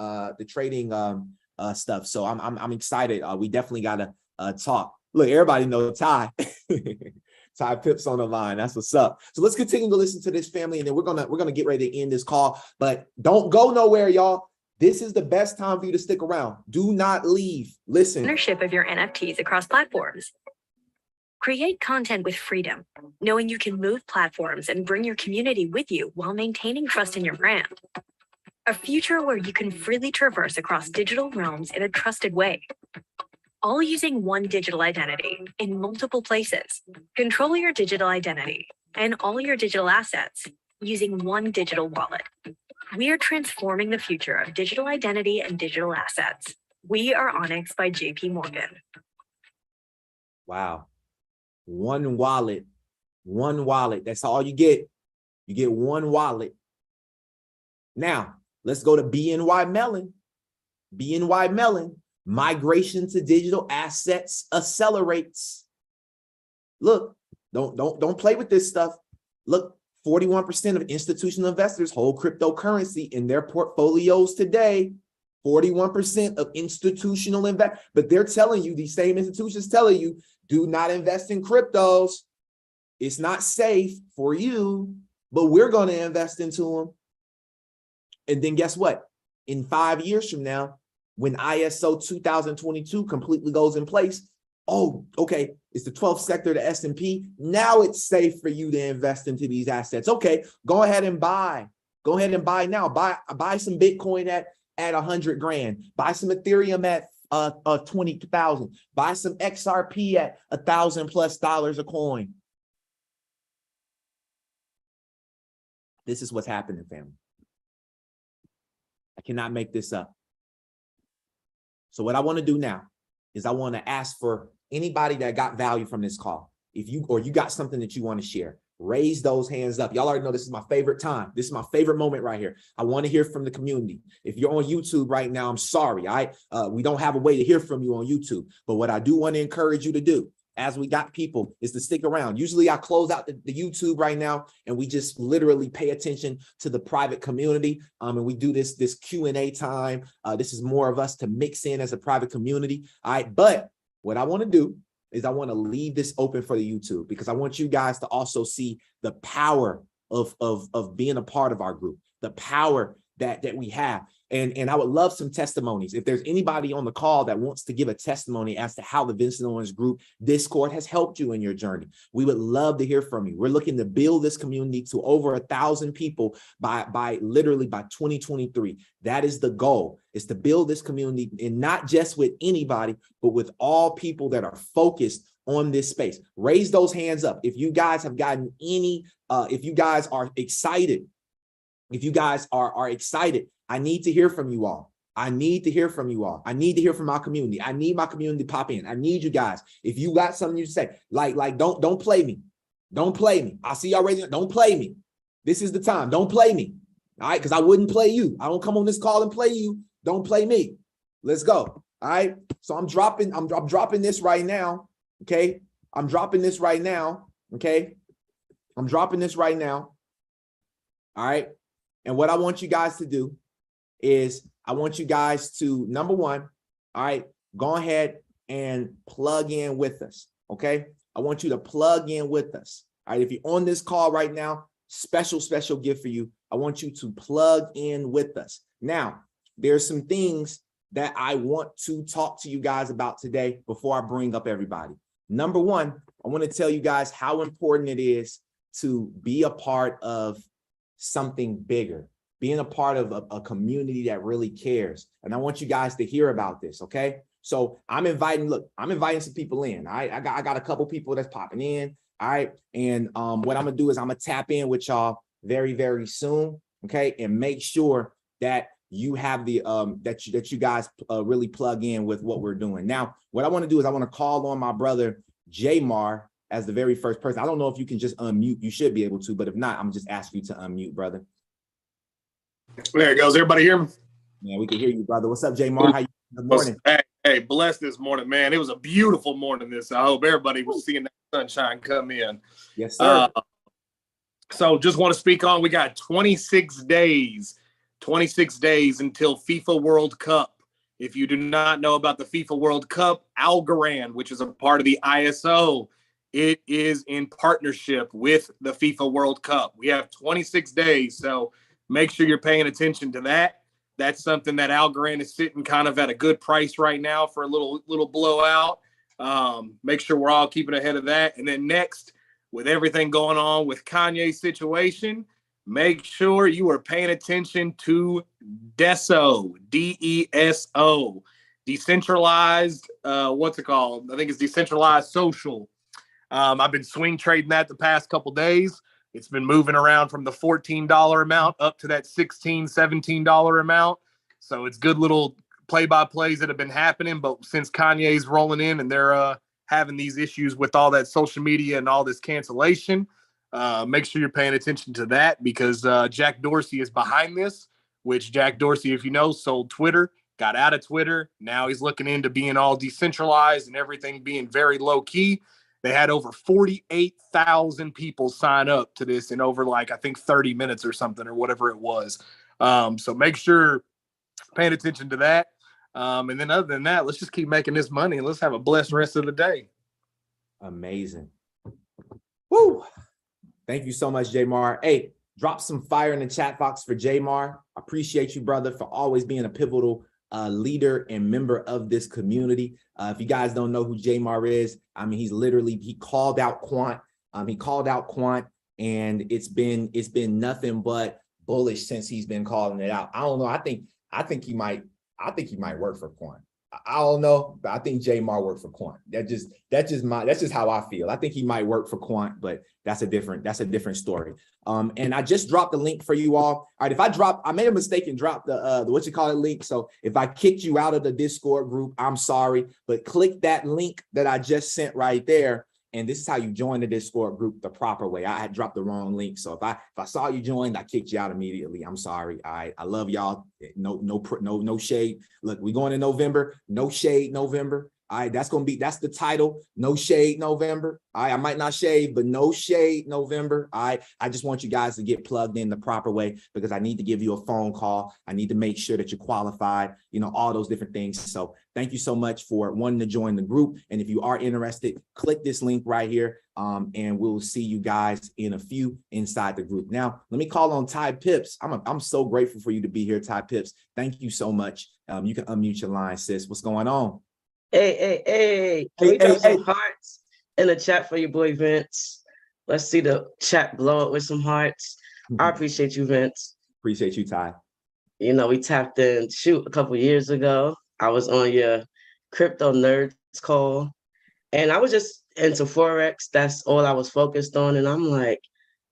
stuff. So I'm excited. We definitely gotta talk. Look, everybody knows Ty. Ty Pips on the line. That's what's up. So let's continue to listen to this, family, and then we're gonna get ready to end this call. But don't go nowhere, y'all. This is the best time for you to stick around. Do not leave. Listen. Ownership of your NFTs across platforms. Create content with freedom, knowing you can move platforms and bring your community with you while maintaining trust in your brand. A future where you can freely traverse across digital realms in a trusted way, all using one digital identity in multiple places. Control your digital identity and all your digital assets using one digital wallet. We are transforming the future of digital identity and digital assets. We are Onyx by JP Morgan. Wow. One wallet. That's all you get. You get one wallet. Now, let's go to BNY Mellon. BNY Mellon. Migration to digital assets accelerates. Look, don't play with this stuff. Look, 41% of institutional investors hold cryptocurrency in their portfolios today. 41% of institutional investors, but they're telling you, these same institutions telling you, do not invest in cryptos. It's not safe for you, but we're going to invest into them. And then guess what? In 5 years from now, when ISO 2022 completely goes in place, oh, okay, it's the 12th sector, the S&P. Now it's safe for you to invest into these assets. Okay, go ahead and buy. Go ahead and buy now. Buy some Bitcoin at 100 grand. Buy some Ethereum at 20,000. Buy some XRP at $1,000+ a coin. This is what's happening, family. I cannot make this up. So what I want to do now is I want to ask for anybody that got value from this call. If you got something that you want to share, raise those hands up. Y'all already know this is my favorite time. This is my favorite moment right here. I want to hear from the community. If you're on YouTube right now, I'm sorry. We don't have a way to hear from you on YouTube. But what I do want to encourage you to do, as we got people, is to stick around. Usually I close out the YouTube right now and we just literally pay attention to the private community. And we do this Q&A time. This is more of us to mix in as a private community. All right. But what I want to do is I want to leave this open for the YouTube, because I want you guys to also see the power of being a part of our group, the power that we have. And I would love some testimonies. If there's anybody on the call that wants to give a testimony as to how the Vincent Owens Group Discord has helped you in your journey, we would love to hear from you. We're looking to build this community to over 1,000 people by literally by 2023. That is the goal, is to build this community, and not just with anybody, but with all people that are focused on this space. Raise those hands up. If you guys have gotten any, if you guys are excited, I need to hear from you all. I need to hear from you all. I need to hear from my community. I need my community to pop in. I need you guys. If you got something you say, like don't play me. Don't play me. I see y'all raising. Don't play me. This is the time. Don't play me. All right, because I wouldn't play you. I don't come on this call and play you. Don't play me. Let's go. All right. So I'm dropping this right now. Okay. I'm dropping this right now. Okay. I'm dropping this right now. All right. And what I want you guys to do is I want you guys to, number one, all right, go ahead and plug in with us, okay? I want you to plug in with us, all right? If you're on this call right now, special gift for you. I want you to plug in with us. Now, there's some things that I want to talk to you guys about today before I bring up everybody. Number one, I want to tell you guys how important it is to be a part of something bigger, being a part of a community that really cares. And I want you guys to hear about this, okay? So I'm inviting some people in, all right? I got a couple people that's popping in, all right? And what I'm gonna do is I'm gonna tap in with y'all very, very soon, okay? And make sure that you have the, that you guys really plug in with what we're doing. Now, what I wanna do is I wanna call on my brother, Jamar, as the very first person. I don't know if you can just unmute. You should be able to, but if not, I'm just asking you to unmute, brother. There it goes. Everybody hear me? Yeah, we can hear you, brother. What's up, Jamar? How you? Good morning. Hey, blessed this morning, man. It was a beautiful morning. I hope everybody was seeing that Sunshine, come in. Yes, sir. So just want to speak on, we got 26 days until FIFA World Cup. If you do not know about the FIFA World Cup, Algorand, which is a part of the ISO, it is in partnership with the FIFA World Cup. We have 26 days, so make sure you're paying attention to that. That's something that Algorand is sitting kind of at a good price right now for a little blowout. Make sure we're all keeping ahead of that. And then next, with everything going on with Kanye's situation, make sure you are paying attention to DESO, DESO, decentralized, what's it called? I think it's decentralized social. I've been swing trading that the past couple days. It's been moving around from the $14 amount up to that $16, $17 amount. So it's good little play-by-plays that have been happening. But since Kanye's rolling in and they're having these issues with all that social media and all this cancellation, make sure you're paying attention to that, because Jack Dorsey is behind this, which Jack Dorsey, if you know, sold Twitter, got out of Twitter. Now he's looking into being all decentralized and everything being very low key. They had over 48,000 people sign up to this in over, like, I think 30 minutes or something, or whatever it was. So make sure paying attention to that. And then other than that, let's just keep making this money and let's have a blessed rest of the day. Amazing. Woo. Thank you so much, Jamar. Hey, drop some fire in the chat box for Jamar. Appreciate you, brother, for always being a pivotal leader and member of this community. If you guys don't know who Jamar is, I mean, he called out Quant. And it's been nothing but bullish since he's been calling it out. I don't know. I think he might work for Quant. I don't know, but I think Jamar worked for Quant. That's just how I feel. I think he might work for Quant, but that's a different story. And I just dropped the link for you all. All right, I made a mistake and dropped the link. So if I kicked you out of the Discord group, I'm sorry, but click that link that I just sent right there. And this is how you join the Discord group the proper way. I had dropped the wrong link. So if I saw you joined, I kicked you out immediately. I'm sorry. I love y'all. No shade. Look, we're going in November. No shade November. All right, that's the title. No shade November. All right, I might not shave, but no shade November. All right, I just want you guys to get plugged in the proper way, because I need to give you a phone call. I need to make sure that you're qualified, all those different things. So thank you so much for wanting to join the group. And if you are interested, click this link right here, and we'll see you guys in a few inside the group. Now, let me call on Ty Pips. I'm so grateful for you to be here, Ty Pips. Thank you so much. You can unmute your line, sis. What's going on? Hey. Can we drop some hearts in the chat for your boy Vince? Let's see the chat blow up with some hearts. I appreciate you, Vince. Appreciate you, Ty. We tapped in, a couple years ago. I was on your crypto nerds call, and I was just into Forex. That's all I was focused on. And I'm like,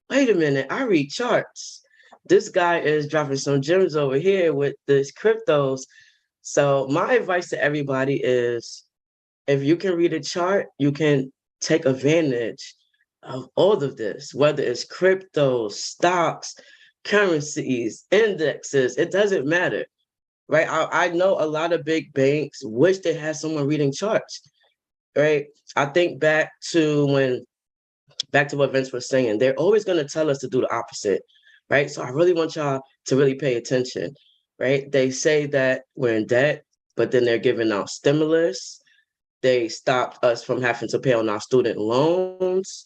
wait a minute, I read charts. This guy is dropping some gems over here with this cryptos. So my advice to everybody is, if you can read a chart, you can take advantage of all of this, whether it's crypto, stocks, currencies, indexes, it doesn't matter, right? I know a lot of big banks wish they had someone reading charts, right? I think back to what Vince was saying, they're always going to tell us to do the opposite, right? So I really want y'all to really pay attention. Right? They say that we're in debt, but then they're giving out stimulus. They stopped us from having to pay on our student loans.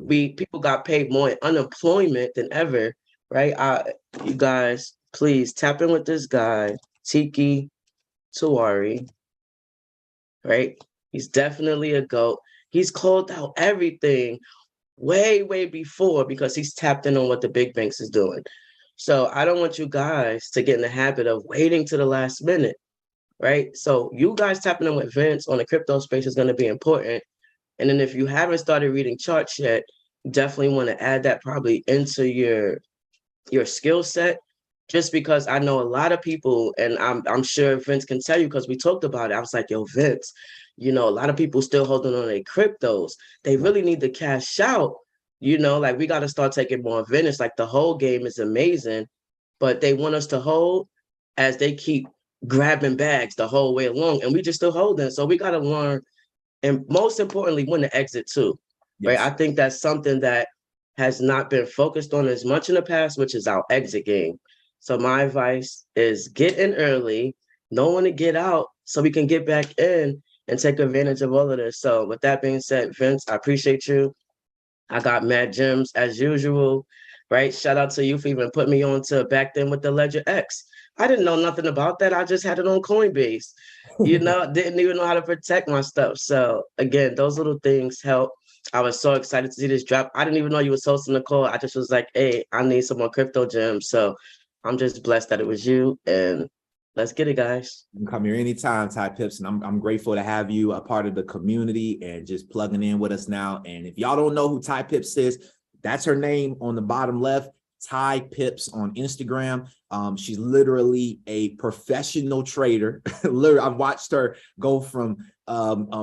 People got paid more in unemployment than ever, right? You guys, please tap in with this guy, Tiki Tuari, right? He's definitely a GOAT. He's called out everything way before, because he's tapped in on what the big banks is doing. So I don't want you guys to get in the habit of waiting to the last minute, right? So you guys tapping in with Vince on the crypto space is going to be important. And then if you haven't started reading charts yet, you definitely want to add that probably into your skill set, just because I know a lot of people, and I'm sure Vince can tell you, because we talked about it. I was like, yo, Vince, a lot of people still holding on to their cryptos. They really need to cash out. We got to start taking more advantage. Like, the whole game is amazing, but they want us to hold as they keep grabbing bags the whole way along, and we just still holding. So we got to learn, and most importantly, when to exit too, right? Yes. I think that's something that has not been focused on as much in the past, which is our exit game. So my advice is get in early, know when to get out so we can get back in and take advantage of all of this. So with that being said, Vince, I appreciate you. I got mad gems as usual, right? Shout out to you for even putting me on to back then with the Ledger X. I didn't know nothing about that. I just had it on Coinbase. Didn't even know how to protect my stuff. So again, those little things help. I was so excited to see this drop. I didn't even know you was hosting the call. I just was like, hey, I need some more crypto gems. So I'm just blessed that it was you. And let's get it, guys. You can come here anytime, Ty Pips, and I'm grateful to have you a part of the community and just plugging in with us now. And if y'all don't know who Ty Pips is, that's her name on the bottom left, Ty Pips on Instagram. She's literally a professional trader. Literally, I've watched her go from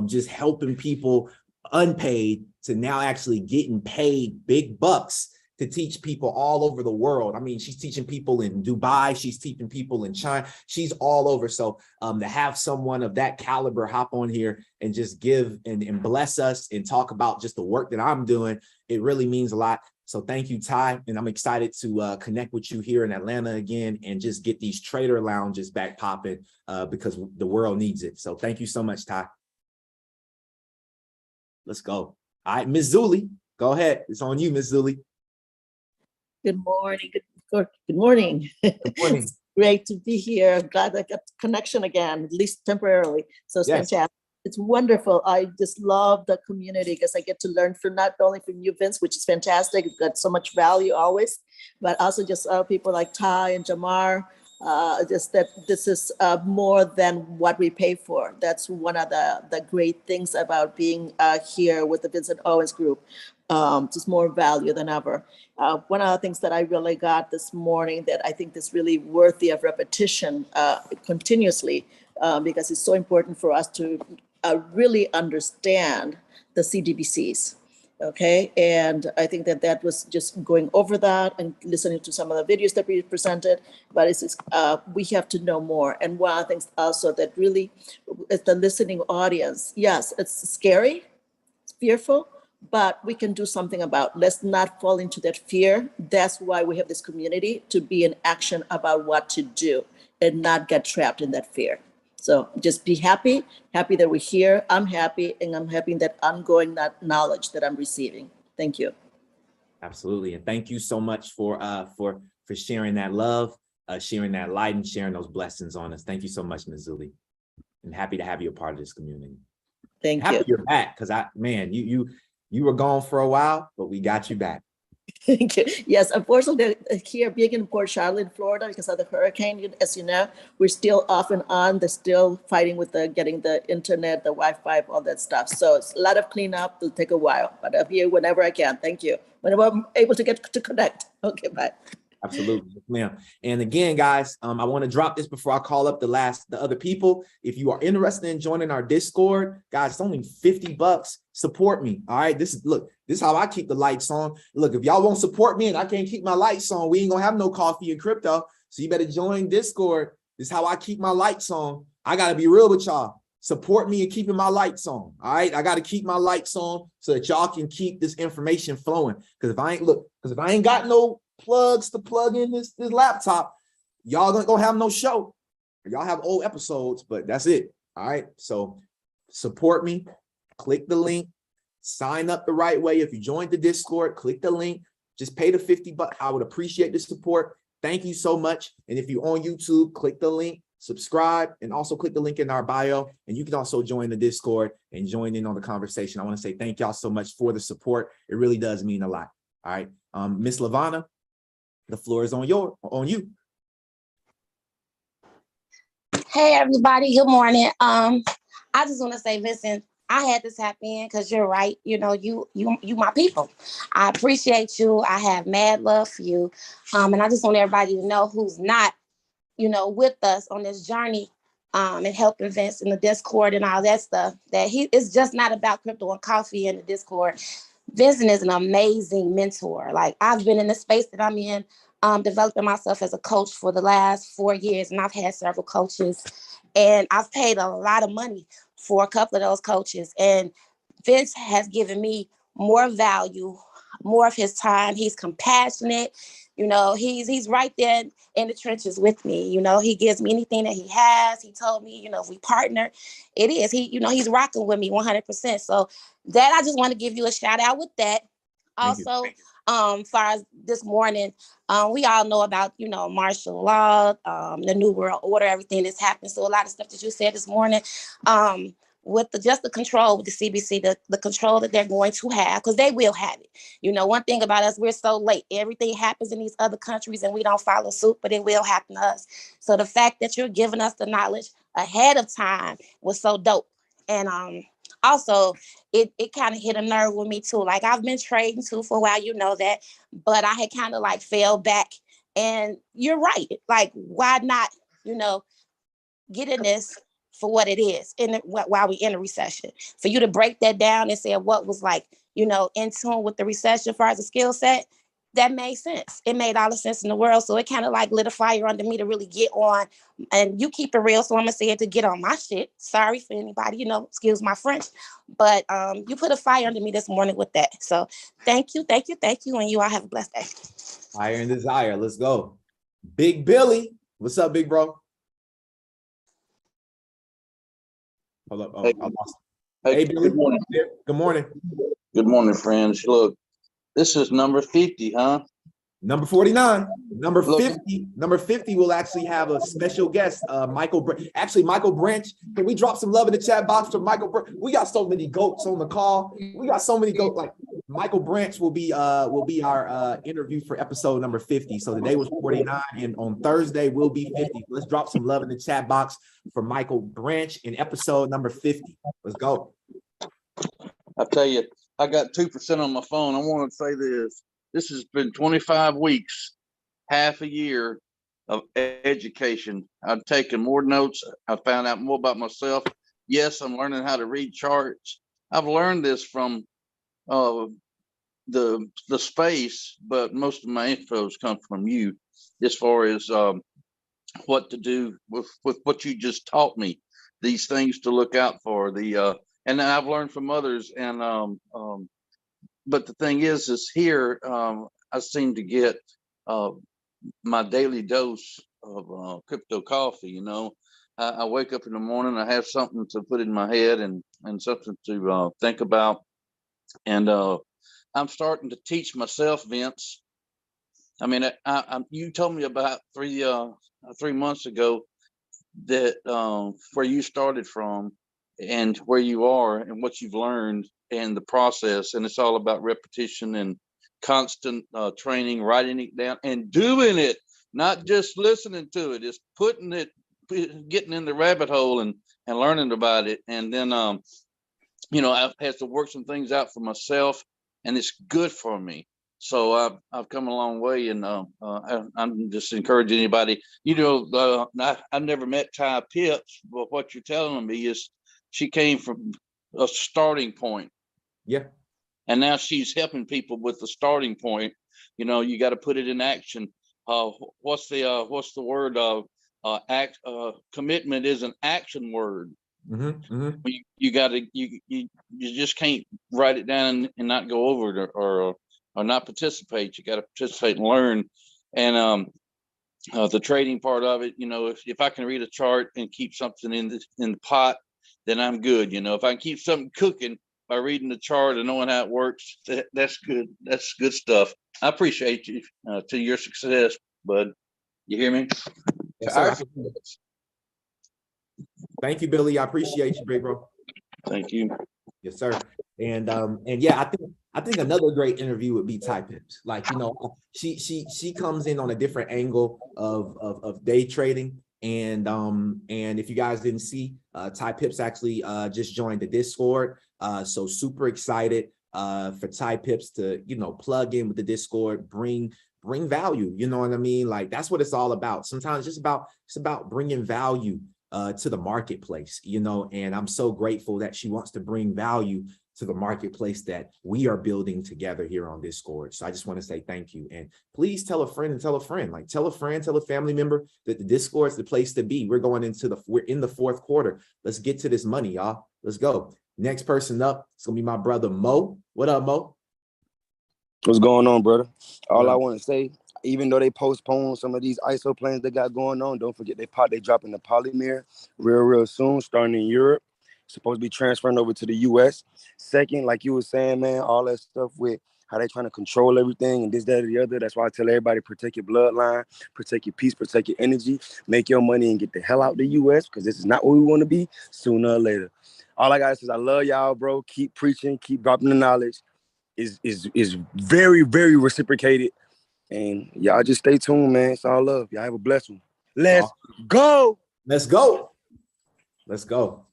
just helping people unpaid to now actually getting paid big bucks to teach people all over the world. I mean, she's teaching people in Dubai, she's teaching people in China, she's all over. So to have someone of that caliber hop on here and just give and bless us and talk about just the work that I'm doing, it really means a lot. So thank you, Ty. And I'm excited to connect with you here in Atlanta again and just get these trader lounges back popping because the world needs it. So thank you so much, Ty. Let's go. All right, Ms. Zuli, go ahead. It's on you, Ms. Zuli. Good morning. Good morning. Good morning. It's great to be here. Glad I got connection again, at least temporarily. So it's Yes. fantastic. It's wonderful. I just love the community because I get to learn from not only from you, Vince, which is fantastic. You've got so much value always, but also just people like Ty and Jamar. Just that this is more than what we pay for. That's one of the great things about being here with the Vincent Owens Group. Just more value than ever. One of the things that I really got this morning that I think is really worthy of repetition continuously, because it's so important for us to really understand the CBDCs. Okay, and I think that was just going over that and listening to some of the videos that we presented, but it's we have to know more. And one of the things also that really is the listening audience. Yes, it's scary, it's fearful, but we can do something about. Let's not fall into that fear. That's why we have this community, to be in action about what to do and not get trapped in that fear. So just be happy that we're here. I'm happy, and I'm happy that ongoing that knowledge that I'm receiving. Thank you. Absolutely. And thank you so much for sharing that love, sharing that light, and sharing those blessings on us. Thank you so much, Ms. Zuli. And happy to have you a part of this community. Thank happy you. You're back, because you were gone for a while, but we got you back. Thank you. Yes, unfortunately, here being in Port Charlotte, Florida, because of the hurricane, as you know, we're still off and on. They're still fighting with getting the internet, the Wi-Fi, all that stuff. So it's a lot of cleanup. It'll take a while, but I'm here whenever I can. Thank you. Whenever I'm able to get to connect. Okay, bye. Absolutely, ma'am. And again, guys, I want to drop this before I call up the other people. If you are interested in joining our Discord, guys, it's only $50. Support me. All right. This is how I keep the lights on. Look, if y'all won't support me and I can't keep my lights on, we ain't gonna have no coffee and crypto. So you better join Discord. This is how I keep my lights on. I gotta be real with y'all. Support me in keeping my lights on. All right. I got to keep my lights on so that y'all can keep this information flowing. Because if I ain't got no plugs to plug in this laptop, y'all gonna have no show. Y'all have old episodes, but that's it. All right. So support me. Click the link. Sign up the right way. If you joined the Discord, click the link. Just pay the $50. I would appreciate the support. Thank you so much. And if you're on YouTube, click the link, subscribe, and also click the link in our bio. And you can also join the Discord and join in on the conversation. I want to say thank y'all so much for the support. It really does mean a lot. All right. Miss Lavana, the floor is on you. Hey everybody, good morning. I just want to say, Vincent, I had to tap in because you're right. You know, you my people. I appreciate you. I have mad love for you. And I just want everybody to know who's not, with us on this journey, and helping Vince in the Discord and all that stuff, that it's just not about crypto and coffee in the Discord. Vincent is an amazing mentor. Like, I've been in the space that I'm in, developing myself as a coach for the last 4 years, and I've had several coaches, and I've paid a lot of money for a couple of those coaches. And Vince has given me more value, more of his time. He's compassionate. You know, he's right there in the trenches with me. You know, he gives me anything that he has. He told me, you know, if we partner, it is. He's rocking with me 100%. So that I just want to give you a shout out with that. Also, far as this morning, we all know about, you know, martial law, the new world order, everything that's happened. So a lot of stuff that you said this morning, with the control with the CBC, the control that they're going to have, because they will have it. You know, one thing about us, we're so late. Everything happens in these other countries and we don't follow suit, but it will happen to us. So the fact that you're giving us the knowledge ahead of time was so dope. And also, it kind of hit a nerve with me too. Like, I've been trading too for a while, you know that, but I had kind of like fell back. And you're right. Like, why not, you know, get in this for what it is while we in a recession? For you to break that down and say what was, like, you know, in tune with the recession as far as a skill set, that made sense. It made all the sense in the world. So it kind of like lit a fire under me to really get on. And you keep it real, so I'm gonna say it, to get on my shit. Sorry for anybody, you know, excuse my French, but you put a fire under me this morning with that. So thank you, and you all have a blessed day. Fire and desire. Let's go. Big Billy, what's up, big bro? Hold up. Oh, I lost. Hey, Billy. Good morning. Good morning. Good morning, friends. Look, this is number 50, huh? Number 49. Number 50. Number 50 will actually have a special guest, Michael Branch. Can we drop some love in the chat box for Michael Branch? We got so many goats on the call. We got so many goats. Like, Michael Branch will be our interview for episode number 50. So today was 49, and on Thursday will be 50. Let's drop some love in the chat box for Michael Branch in episode number 50. Let's go. I tell you, I got 2% on my phone. I want to say this. This has been 25 weeks, half a year of education. I've taken more notes. I found out more about myself. Yes, I'm learning how to read charts. I've learned this from the space, but most of my infos come from you as far as what to do with what you just taught me, these things to look out for, and I've learned from others. And but the thing is here, I seem to get my daily dose of crypto coffee. You know, I wake up in the morning, I have something to put in my head and something to think about. And I'm starting to teach myself, Vince. I mean, you told me about 3 months ago that where you started from and where you are and what you've learned and the process. And it's all about repetition and constant training, writing it down and doing it, not just listening to it. It's putting it, getting in the rabbit hole and learning about it. And then, you know, I've had to work some things out for myself, and it's good for me. So I've come a long way, and I'm just encouraging anybody. You know, I've never met Ty Pips, but what you're telling me is she came from a starting point. Yeah. And now she's helping people with the starting point. You know, you got to put it in action. What's the word? Commitment is an action word. You got to you just can't write it down and not go over it or not participate. You got to participate and learn. And the trading part of it, you know, if I can read a chart and keep something in the pot, then I'm good. You know, if I can keep something cooking by reading the chart and knowing how it works, that's good. That's good stuff. I appreciate you to your success, bud. You hear me? Yes, thank you, Billy. I appreciate you, big bro. Thank you. Yes, sir. And yeah, I think another great interview would be Ty Pips. Like, you know, she comes in on a different angle of day trading. And if you guys didn't see, Ty Pips actually just joined the Discord. So super excited for Ty Pips to, you know, plug in with the Discord, bring value. You know what I mean? Like, that's what it's all about. Sometimes it's about bringing value to the marketplace, you know, and I'm so grateful that she wants to bring value to the marketplace that we are building together here on Discord. So I just want to say thank you. And please tell a friend and tell a friend, like tell a friend, tell a family member that the Discord is the place to be. We're in the fourth quarter. Let's get to this money, y'all. Let's go. Next person up, it's gonna be my brother Mo. What up, Mo? What's going on, brother? All What I up? want to say, even though they postponed some of these ISO plans they got going on, don't forget they dropping the polymer real soon, starting in Europe. Supposed to be transferring over to the US. Second, like you were saying, man, all that stuff with how they trying to control everything and this, that, or the other. That's why I tell everybody, protect your bloodline, protect your peace, protect your energy, make your money and get the hell out the US, because this is not where we want to be sooner or later. All I gotta say is I love y'all, bro. Keep preaching, keep dropping the knowledge. Is very, very reciprocated. And y'all just stay tuned, man. It's all love. Y'all have a blessed one. Let's go. Let's go. Let's go.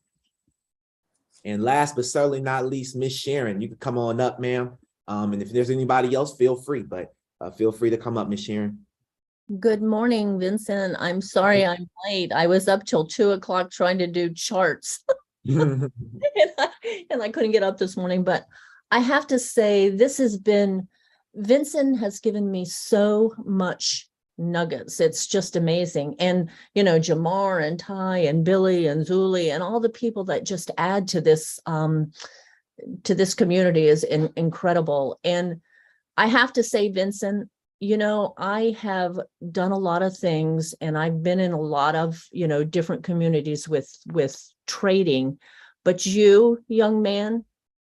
And last but certainly not least, Miss Sharon, you can come on up, ma'am. And if there's anybody else, feel free, but feel free to come up, Miss Sharon. Good morning, Vincent. I'm sorry I'm late. I was up till 2 o'clock trying to do charts. and I couldn't get up this morning, but I have to say Vincent has given me so much nuggets. It's just amazing. And, Jamar and Ty and Billy and Zuli and all the people that just add to this community is incredible. And I have to say, Vincent, I have done a lot of things and I've been in a lot of, different communities with trading, but you, young man,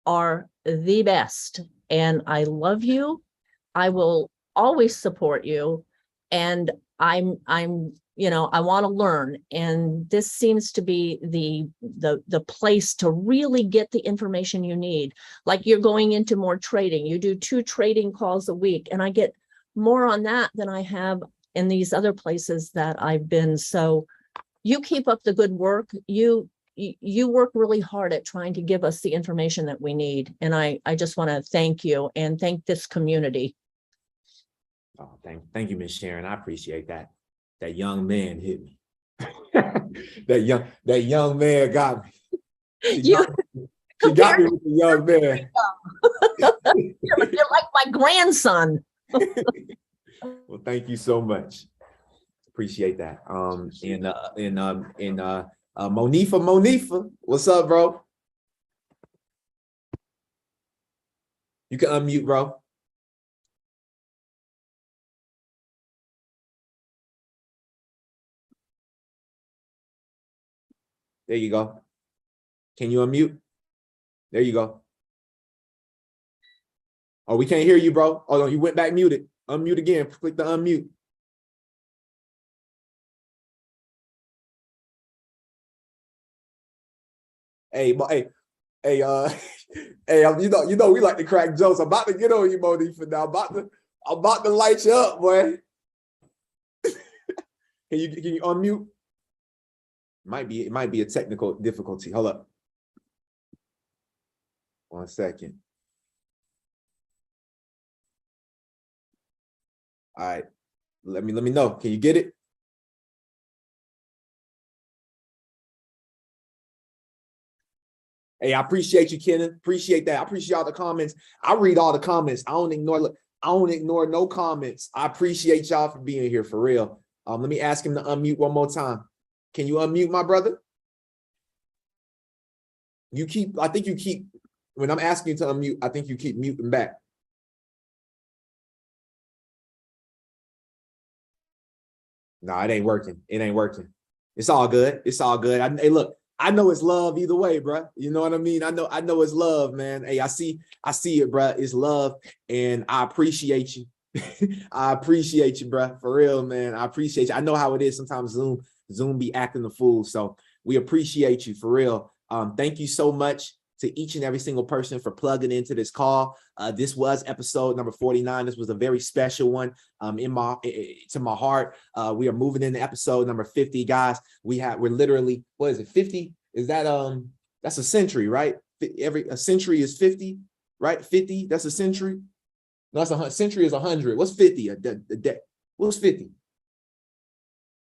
are the best. And I love you. I will always support you. And I want to learn. And this seems to be the place to really get the information you need. Like you're going into more trading. You do 2 trading calls a week, and I get more on that than I have in these other places that I've been. So you keep up the good work. You work really hard at trying to give us the information that we need. And I just want to thank you and thank this community. Oh, thank you, Miss Sharon. I appreciate that. That young man hit me. that young man got me. She got me with the young man. You're like my grandson. Well, thank you so much. Appreciate that. Monifa, what's up, bro? You can unmute, bro. There you go. Can you unmute? There you go. Oh, we can't hear you, bro. Oh, no, you went back muted. Unmute again. Click the unmute. Hey, you know, we like to crack jokes. I'm about to get on you, Monifa. Now, I'm about to light you up, boy. Can you unmute? It might be a technical difficulty. Hold up. 1 second. All right. Let me know. Can you get it? Hey, I appreciate you, Kenan. Appreciate that. I appreciate all the comments. I read all the comments. I don't ignore no comments. I appreciate y'all for being here, for real. Let me ask him to unmute one more time. Can you unmute, my brother? I think you keep, when I'm asking you to unmute, I think you keep muting back. No, it ain't working. It ain't working. It's all good. It's all good. Hey, look, I know it's love either way, bro. You know what I mean? I know it's love, man. Hey, I see it, bro. It's love, and I appreciate you. I appreciate you, bro. For real, man. I appreciate you. I know how it is. Sometimes Zoom be acting the fool. So we appreciate you, for real. Thank you so much to each and every single person for plugging into this call. This was episode number 49. This was a very special one to my heart. We are moving into episode number 50, guys. We're literally, what is it, 50? Is that that's a century, right? A century is 50, right? 50, that's a century. No, that's a century is 100. What's 50? What's 50?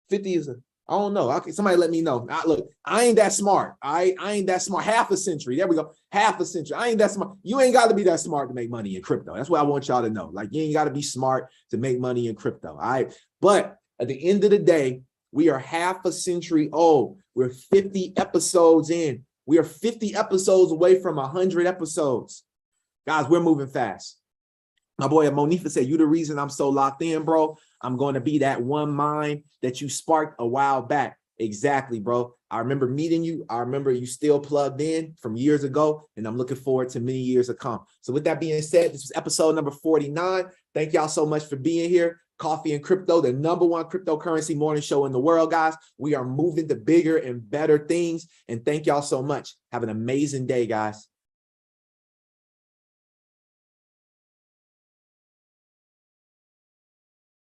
50 is I don't know. Somebody let me know. Look, I ain't that smart. I ain't that smart. Half a century. There we go. Half a century. I ain't that smart. You ain't got to be that smart to make money in crypto. That's what I want y'all to know. Like, you ain't got to be smart to make money in crypto. All right. But at the end of the day, we are half a century old. We're 50 episodes in. We are 50 episodes away from 100 episodes. Guys, we're moving fast. My boy Monifa said, you the reason I'm so locked in, bro. I'm going to be that one mind that you sparked a while back. Exactly, bro. I remember meeting you. I remember you still plugged in from years ago, and I'm looking forward to many years to come. So with that being said, this was episode number 49. Thank y'all so much for being here. Coffee and Crypto, the #1 cryptocurrency morning show in the world, guys. We are moving to bigger and better things. And thank y'all so much. Have an amazing day, guys.